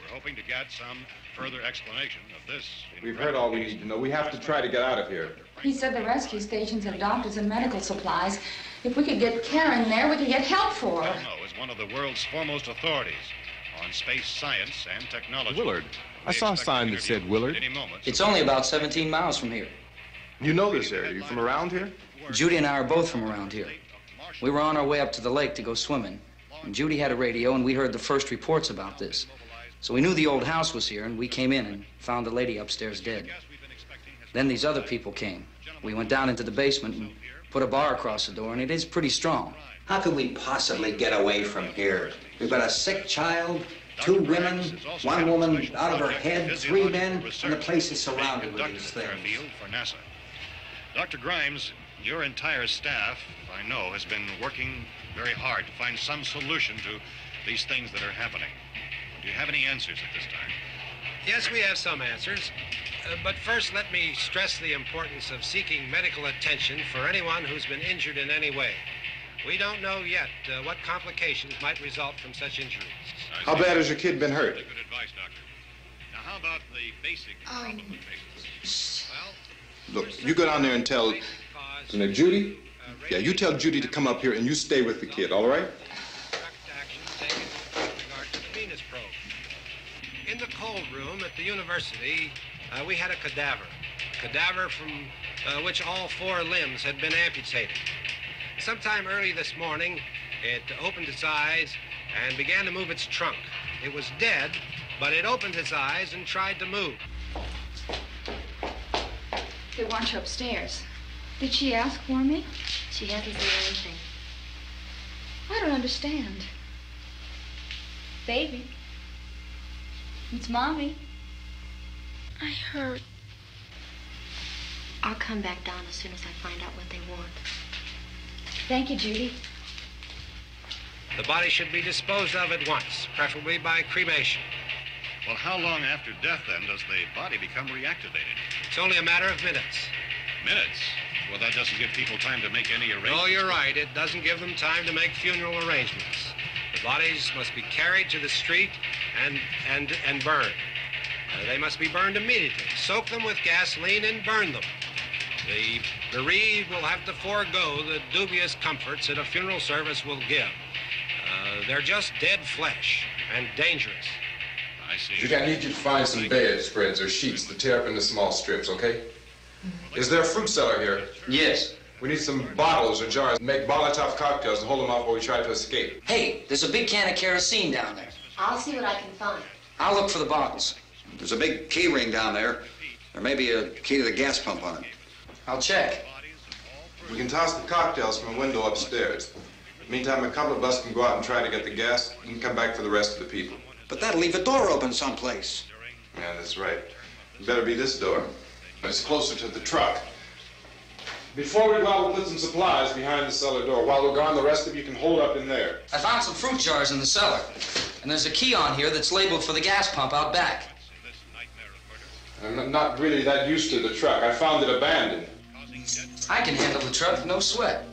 We're hoping to get some further explanation of this. We've heard all we need to know. We have to try to get out of here. He said the rescue stations have doctors and medical supplies. If we could get care in there, we could get help for her. Cosmo is one of the world's foremost authorities on space science and technology. Willard. I saw a sign that said Willard. It's only about 17 miles from here. You know this area. You from around here? Judy and I are both from around here. We were on our way up to the lake to go swimming, and Judy had a radio, and we heard the first reports about this. So we knew the old house was here, and we came in and found the lady upstairs dead. Then these other people came. We went down into the basement and put a bar across the door, and it is pretty strong. How could we possibly get away from here? We've got a sick child, 2 women, 1 woman out of her head, 3 men, and the place is surrounded with these things. For NASA. Dr. Grimes, your entire staff, I know, has been working very hard to find some solution to these things that are happening. Do you have any answers at this time? Yes, we have some answers. But first, let me stress the importance of seeking medical attention for anyone who's been injured in any way. We don't know yet what complications might result from such injuries. How bad has your kid been hurt? Good advice, Doctor. Now, how about the basic problem of patients? Look, you go down there and tell Judy? Yeah, you tell Judy to come up here and you stay with the kid, all right? In the cold room at the university, we had a cadaver from which all 4 limbs had been amputated. Sometime early this morning, it opened its eyes and began to move its trunk. It was dead, but it opened its eyes and tried to move. They want you upstairs. Did she ask for me? She hasn't said anything. I don't understand. Baby. It's Mommy. I heard. I'll come back down as soon as I find out what they want. Thank you, Judy. The body should be disposed of at once, preferably by cremation. Well, how long after death, then, does the body become reactivated? It's only a matter of minutes. Minutes? Well, that doesn't give people time to make any arrangements. Oh, you're right. It doesn't give them time to make funeral arrangements. The bodies must be carried to the street and burned. They must be burned immediately. Soak them with gasoline and burn them. The bereaved will have to forego the dubious comforts that a funeral service will give. They're just dead flesh and dangerous. I see. Judy, I need you to find some bedspreads or sheets to tear up into small strips, okay? Is there a fruit cellar here? Yes. We need some bottles or jars. Make Molotov cocktails and hold them off while we try to escape. Hey, there's a big can of kerosene down there. I'll see what I can find. I'll look for the bottles. There's a big key ring down there. There may be a key to the gas pump on it. I'll check. We can toss the cocktails from a window upstairs. Meantime, a couple of us can go out and try to get the gas and come back for the rest of the people. But that'll leave a door open someplace. Yeah, that's right. It better be this door. It's closer to the truck. Before we go out, we'll put some supplies behind the cellar door. While we're gone, the rest of you can hold up in there. I found some fruit jars in the cellar. And there's a key on here that's labeled for the gas pump out back. I'm not really that used to the truck. I found it abandoned. I can handle the truck, no sweat.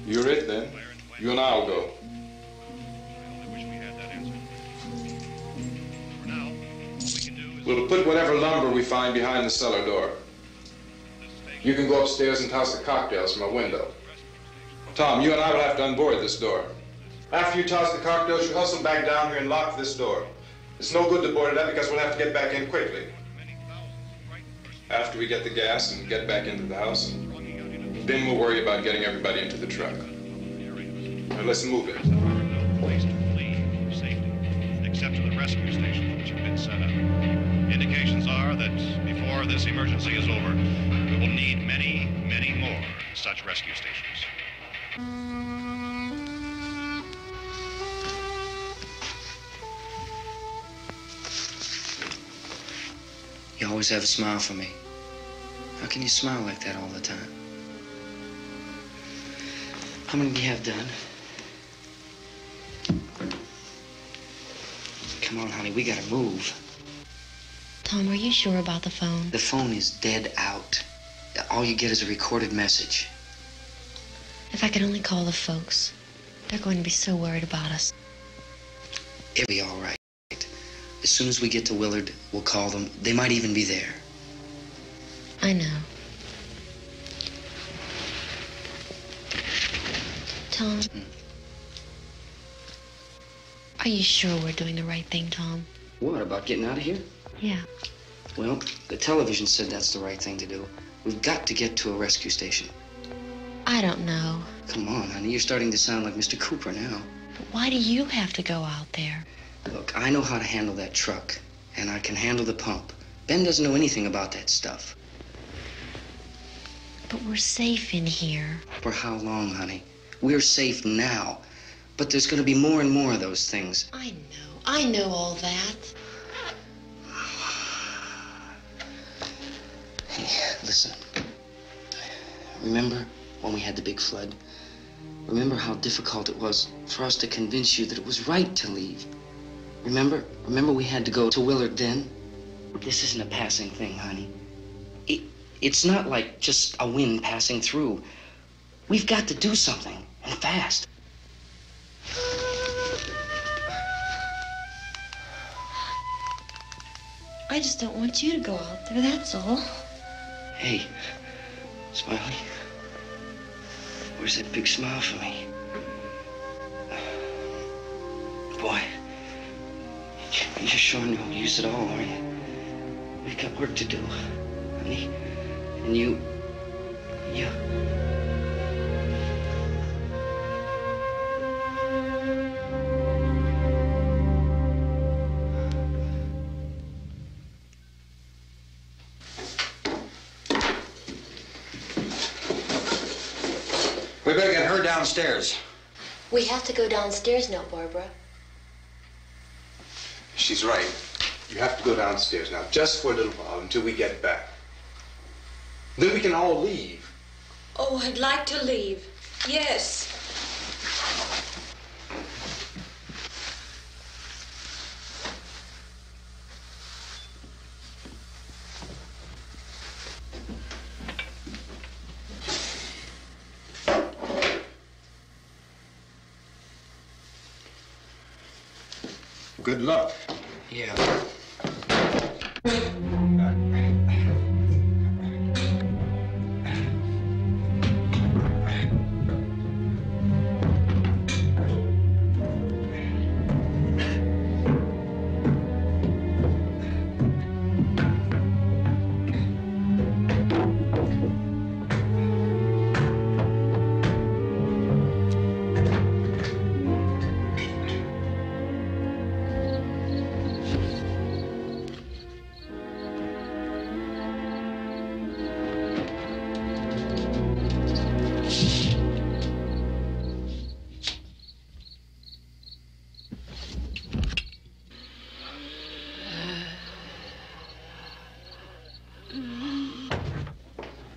You're it, then. You and I'll go. We'll put whatever lumber we find behind the cellar door. You can go upstairs and toss the cocktails from a window. Tom, you and I will have to unboard this door. After you toss the cocktails, you hustle back down here and lock this door. It's no good to board it up because we'll have to get back in quickly. After we get the gas and get back into the house, then we'll worry about getting everybody into the truck. Now let's move it. Place to flee for safety, except to the rescue stations which have been set up. Indications are that before this emergency is over, we will need many, many more such rescue stations. You always have a smile for me. How can you smile like that all the time? How many do you have done? Come on, honey, we gotta move. Tom, are you sure about the phone? The phone is dead out. All you get is a recorded message. If I could only call the folks. They're going to be so worried about us. It'll be all right. As soon as we get to Willard, we'll call them. They might even be there. I know. Tom, are you sure we're doing the right thing, Tom? What, about getting out of here? Yeah. Well, the television said that's the right thing to do. We've got to get to a rescue station. I don't know. Come on, honey, you're starting to sound like Mr. Cooper now. But why do you have to go out there? Look, I know how to handle that truck, and I can handle the pump. Ben doesn't know anything about that stuff. But we're safe in here. For how long, honey? We're safe now. But there's going to be more and more of those things. I know all that. Hey, listen. Remember when we had the big flood? Remember how difficult it was for us to convince you that it was right to leave? Remember we had to go to Willard then? This isn't a passing thing, honey. It's not like just a wind passing through. We've got to do something, and fast. I just don't want you to go out there, that's all. Hey, Smiley. Where's that big smile for me? Boy, you're sure no use at all, are you? We've got work to do, honey. And you... We better get her downstairs. We have to go downstairs now, Barbara. She's right. You have to go downstairs now, just for a little while, until we get back. Then we can all leave. Oh, I'd like to leave. Yes. Good luck. Yeah.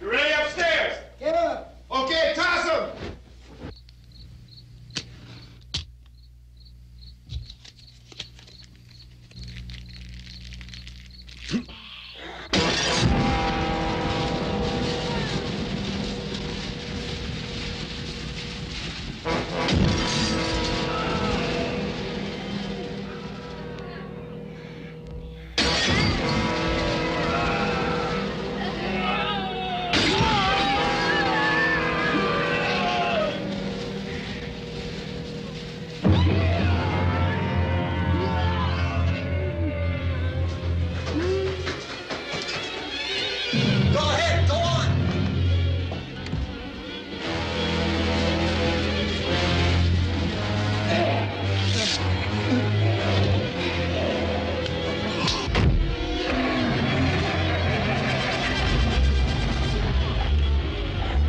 You ready upstairs? Yeah. Okay, toss them.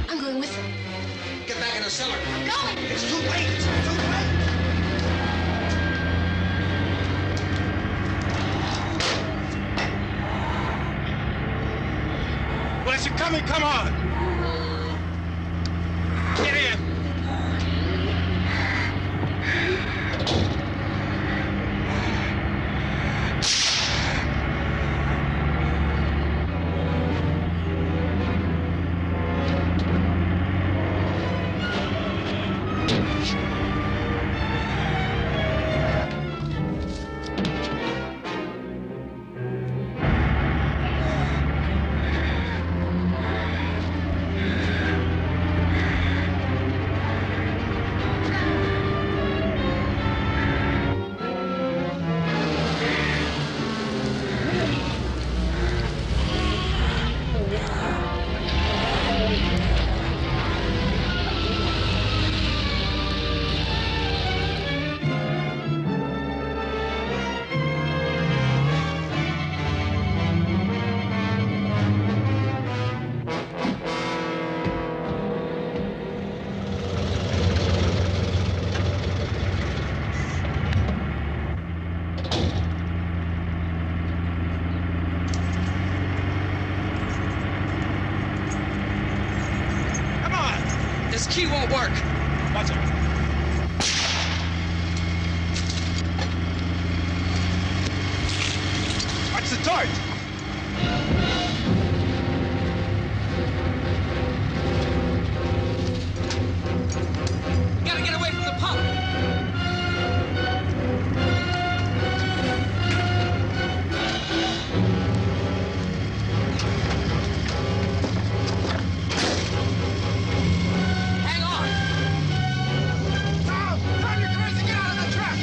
I'm going with them. Get back in the cellar. I'm going. It's too late. It's too late. Well, as you're coming, come on. Get in. key won't work. Watch it. Watch the torch. Gotta get away from the pump. Hang on. Tom, drive your cars and get out of the truck.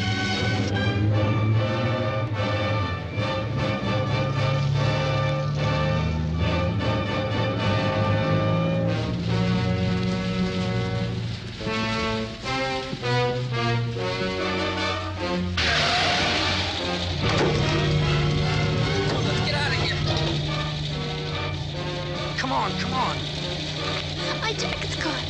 Let's get out of here. Come on, come on. My jacket's caught.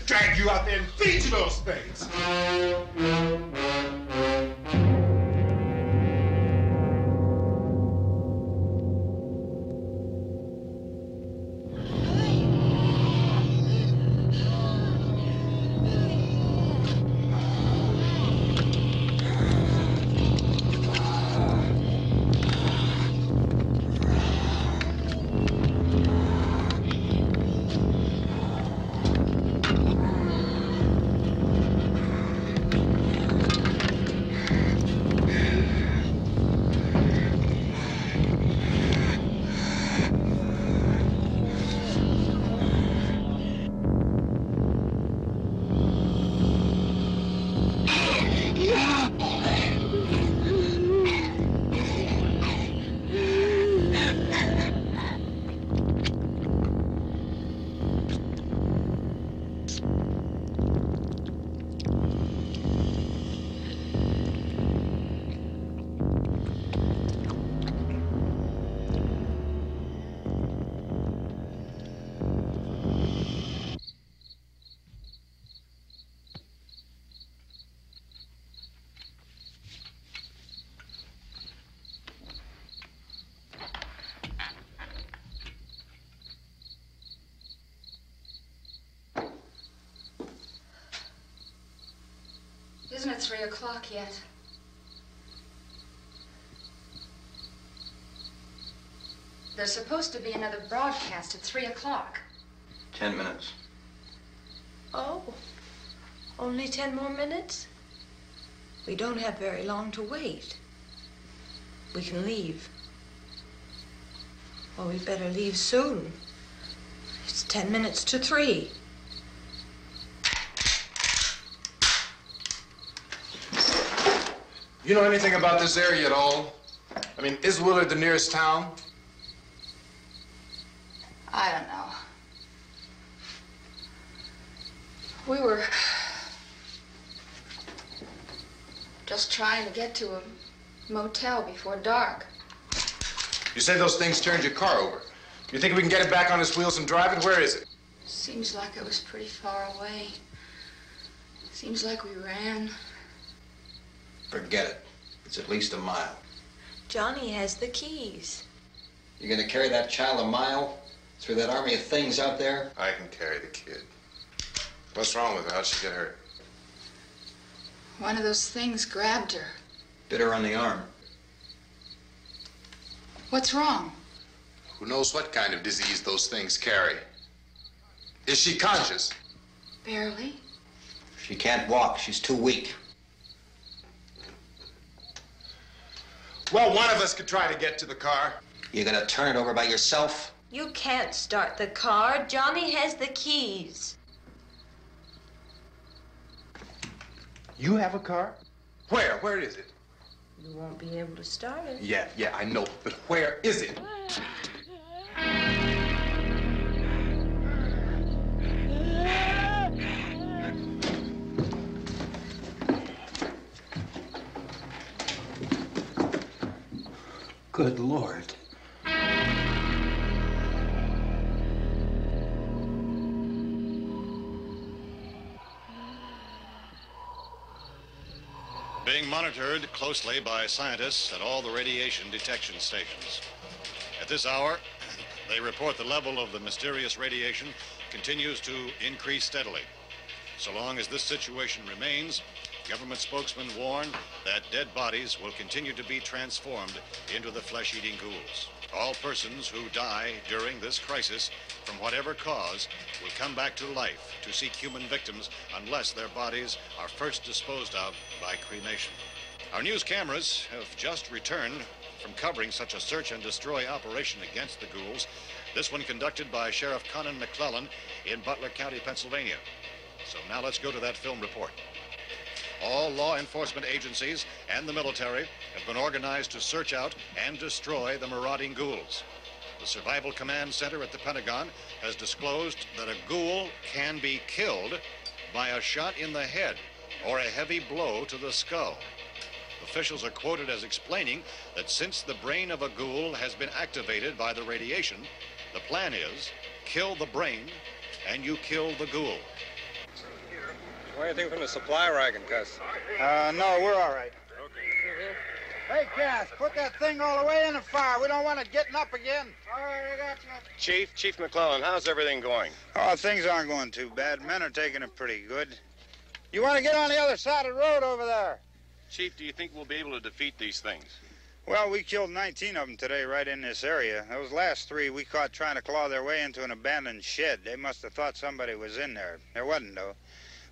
Drag you out there and feed you those things. Isn't it 3 o'clock yet? There's supposed to be another broadcast at 3 o'clock. 10 minutes. Oh, only 10 more minutes? We don't have very long to wait. We can leave. Well, we'd better leave soon. It's 10 minutes to 3. You know anything about this area at all? I mean, is Willard the nearest town? I don't know. We were just trying to get to a motel before dark. You say those things turned your car over. You think we can get it back on its wheels and drive it? Where is it? Seems like it was pretty far away. Seems like we ran. Forget it. It's at least a mile. Johnny has the keys. You gonna carry that child a mile through that army of things out there? I can carry the kid. What's wrong with her? How'd she get hurt? One of those things grabbed her. Bit her on the arm. What's wrong? Who knows what kind of disease those things carry? Is she conscious? Barely. She can't walk. She's too weak. Well, one of us could try to get to the car. You gonna turn it over by yourself? You can't start the car. Johnny has the keys. You have a car? Where? Where is it? You won't be able to start it. Yeah, I know. But where is it? Good Lord. Being monitored closely by scientists at all the radiation detection stations. At this hour, they report the level of the mysterious radiation continues to increase steadily. So long as this situation remains, government spokesmen warn that dead bodies will continue to be transformed into the flesh-eating ghouls. All persons who die during this crisis, from whatever cause, will come back to life to seek human victims unless their bodies are first disposed of by cremation. Our news cameras have just returned from covering such a search and destroy operation against the ghouls, this one conducted by Sheriff Conan McClellan in Butler County, Pennsylvania. So now let's go to that film report. All law enforcement agencies and the military have been organized to search out and destroy the marauding ghouls. The Survival Command Center at the Pentagon has disclosed that a ghoul can be killed by a shot in the head or a heavy blow to the skull. Officials are quoted as explaining that since the brain of a ghoul has been activated by the radiation, the plan is kill the brain and you kill the ghoul. What do you think from the supply wagon, Cuss? No, we're all right. Hey, Cass, put that thing all the way in the fire. We don't want it getting up again. All right, I got you. Chief McClellan, how's everything going? Oh, things aren't going too bad. Men are taking it pretty good. You want to get on the other side of the road over there? Chief, do you think we'll be able to defeat these things? Well, we killed 19 of them today right in this area. Those last 3 we caught trying to claw their way into an abandoned shed. They must have thought somebody was in there. There wasn't, though.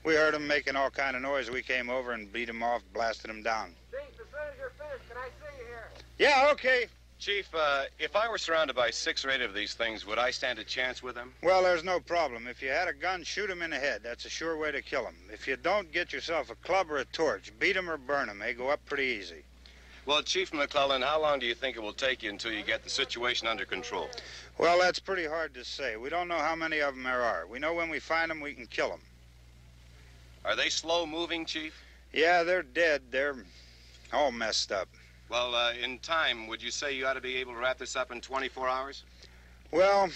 We heard them making all kind of noise. We came over and beat them off, blasted them down. Chief, as soon as you're finished, can I see you here? Yeah, okay. Chief, if I were surrounded by 6 or 8 of these things, would I stand a chance with them? Well, there's no problem. If you had a gun, shoot them in the head. That's a sure way to kill them. If you don't, get yourself a club or a torch. Beat them or burn them. They go up pretty easy. Well, Chief McClellan, how long do you think it will take you until you get the situation under control? Well, that's pretty hard to say. We don't know how many of them there are. We know when we find them, we can kill them. Are they slow-moving, Chief? Yeah, they're dead. They're all messed up. Well, in time, would you say you ought to be able to wrap this up in 24 hours? Well,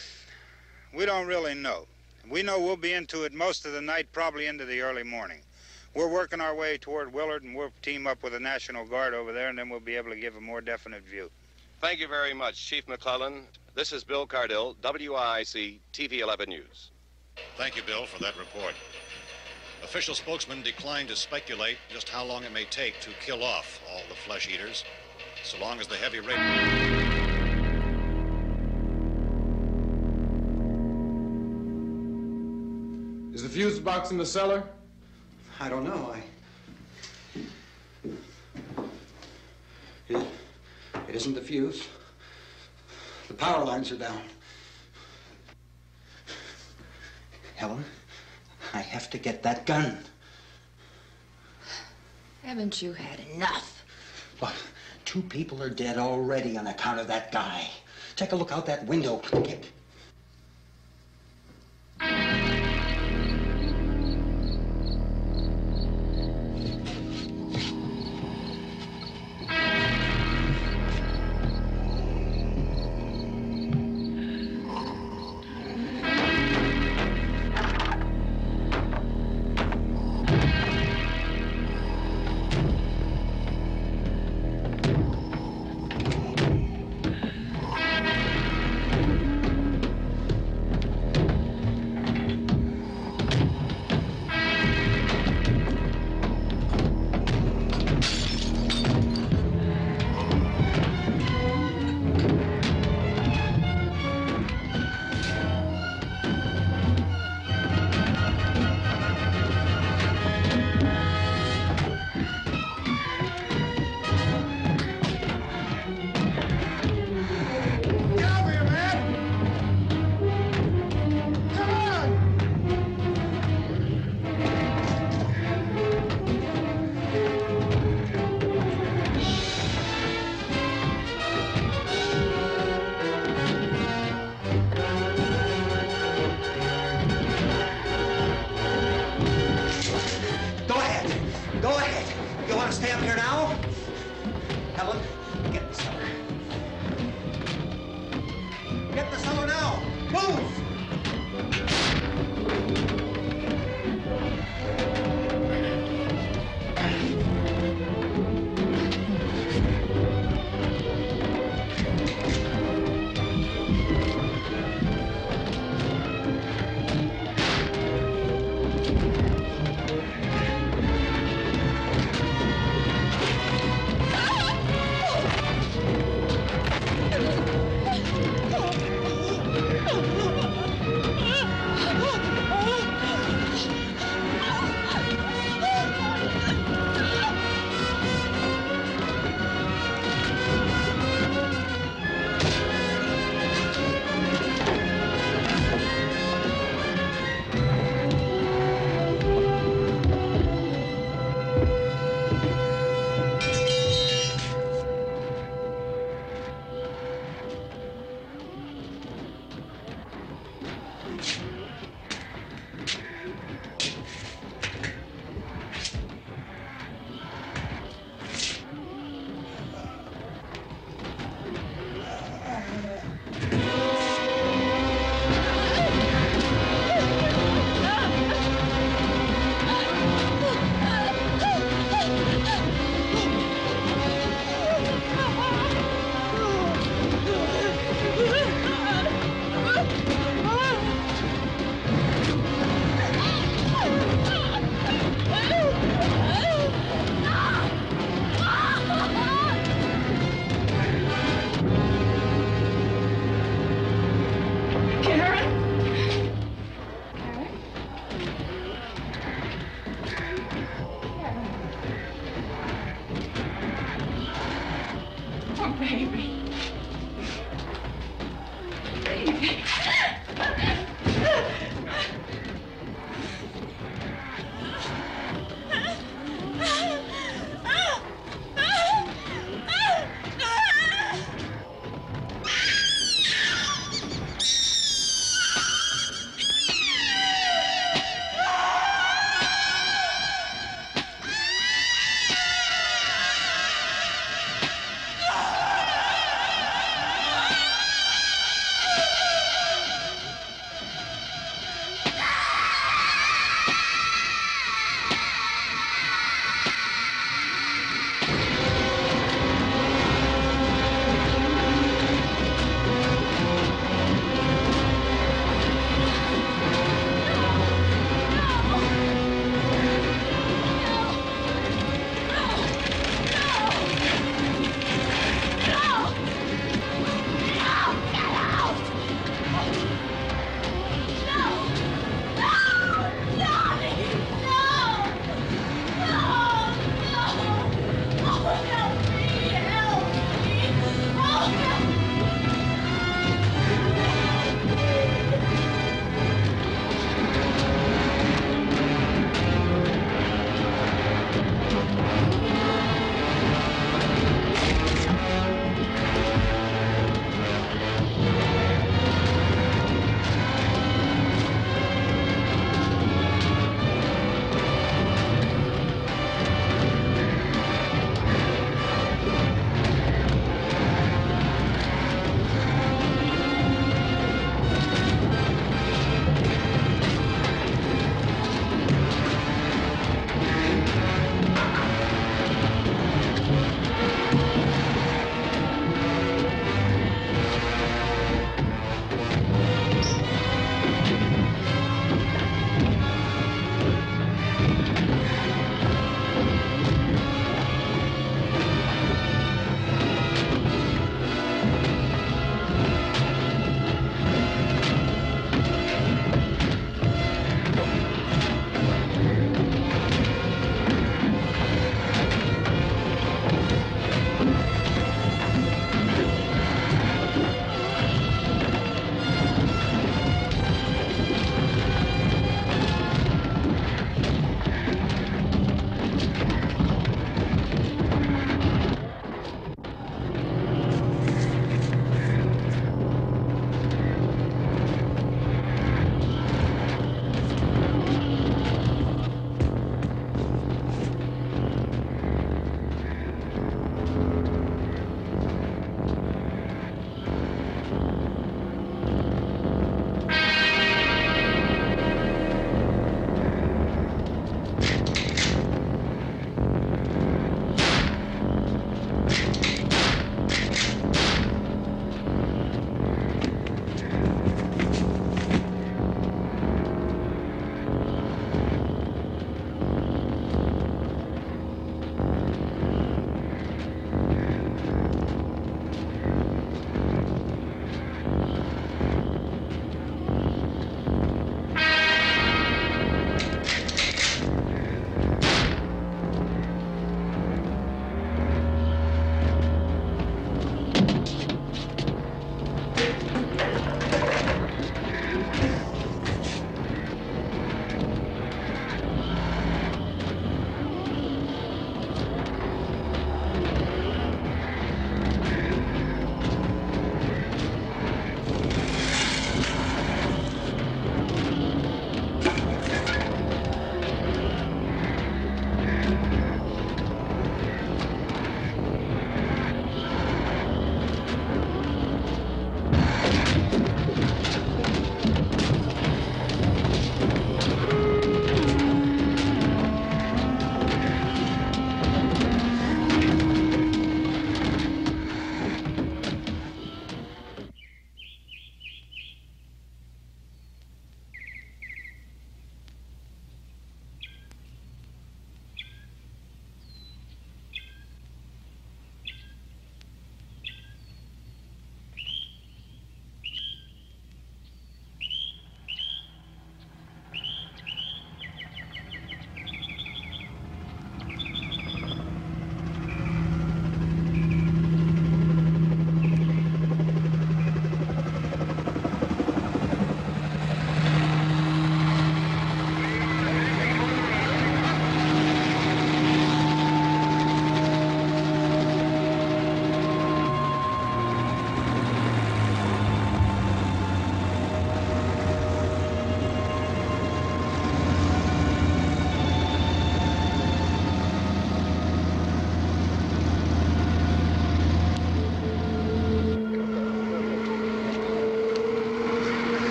we don't really know. We know we'll be into it most of the night, probably into the early morning. We're working our way toward Willard, and we'll team up with the National Guard over there, and then we'll be able to give a more definite view. Thank you very much, Chief McClellan. This is Bill Cardill, WIC TV 11 News. Thank you, Bill, for that report. Official spokesman declined to speculate just how long it may take to kill off all the flesh eaters, so long as the heavy rain... Is the fuse box in the cellar? I don't know. It isn't the fuse. The power lines are down. Helen, I have to get that gun. Haven't you had enough? Look, 2 people are dead already on account of that guy. Take a look out that window. Get...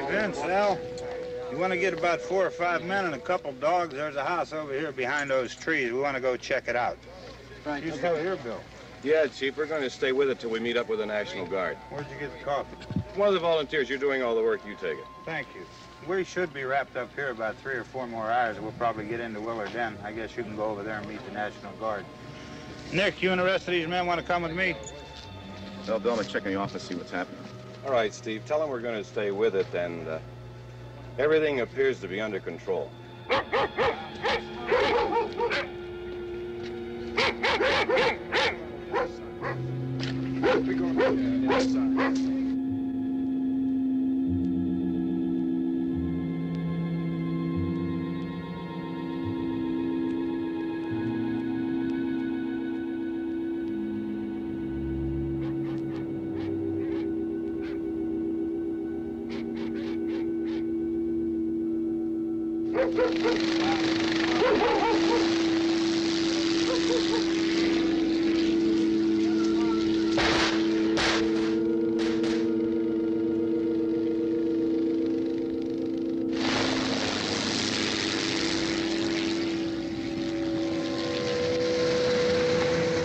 Vince, Al, you want to get about 4 or 5 men and a couple dogs? There's a house over here behind those trees. We want to go check it out. Right. You still here, Bill? Yeah, Chief, we're going to stay with it till we meet up with the National Guard. Where'd you get the coffee? One of the volunteers, you're doing all the work, you take it. Thank you. We should be wrapped up here about 3 or 4 more hours. We'll probably get into Willard Den. I guess you can go over there and meet the National Guard. Nick, you and the rest of these men want to come with me? Well, Bill, I'm going to check in the office, see what's happening. All right, Steve, tell them we're going to stay with it, and everything appears to be under control. We go on the outside.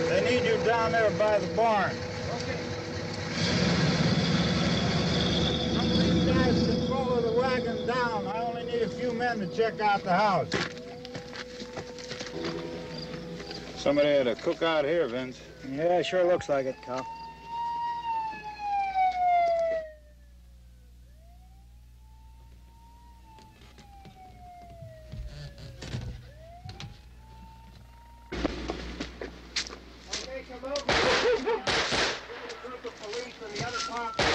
They need you down there by the barn. Okay. Some of these guys can follow the wagon down. I only need a few men to check out the house. Somebody had a cookout here, Vince. Yeah, sure looks like it, Cal. Okay, come over. There's a group of police and the other cops.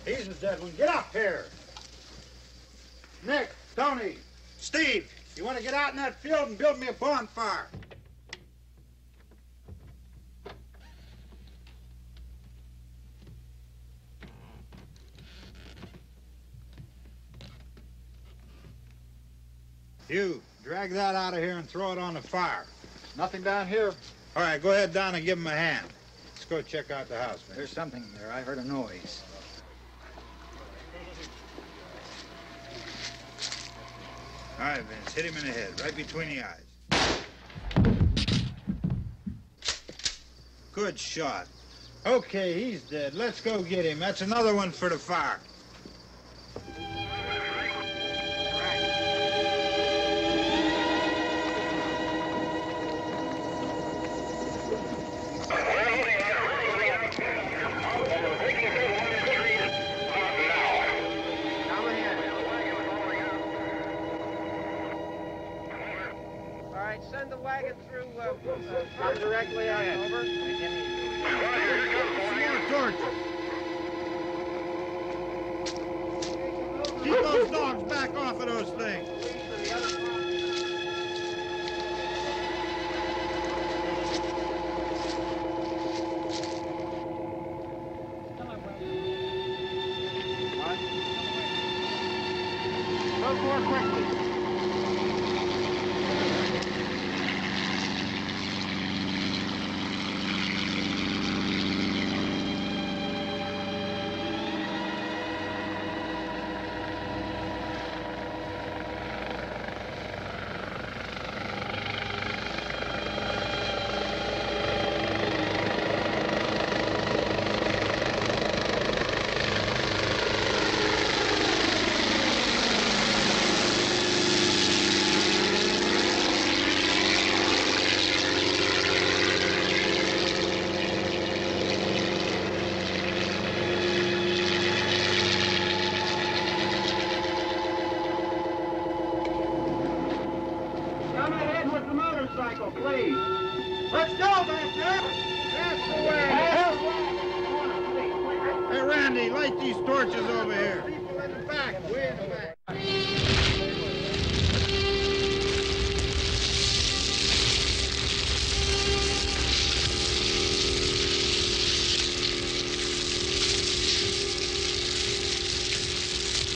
He's the dead one. Get up here. Nick, Tony, Steve, you want to get out in that field and build me a bonfire? You, drag that out of here and throw it on the fire. Nothing down here. All right, go ahead down and give him a hand. Let's go check out the house, man. There's something there. I heard a noise. All right, Vince, hit him in the head, right between the eyes. Good shot. Okay, he's dead. Let's go get him. That's another one for the fire. Send the wagon through directly ahead. Over. Some more torches. Keep those dogs back off of those things. Go more quickly. motorcycle, please. Let's go, Master. That's the way. Hey, Randy, light these torches over here. People in the back, way in the back.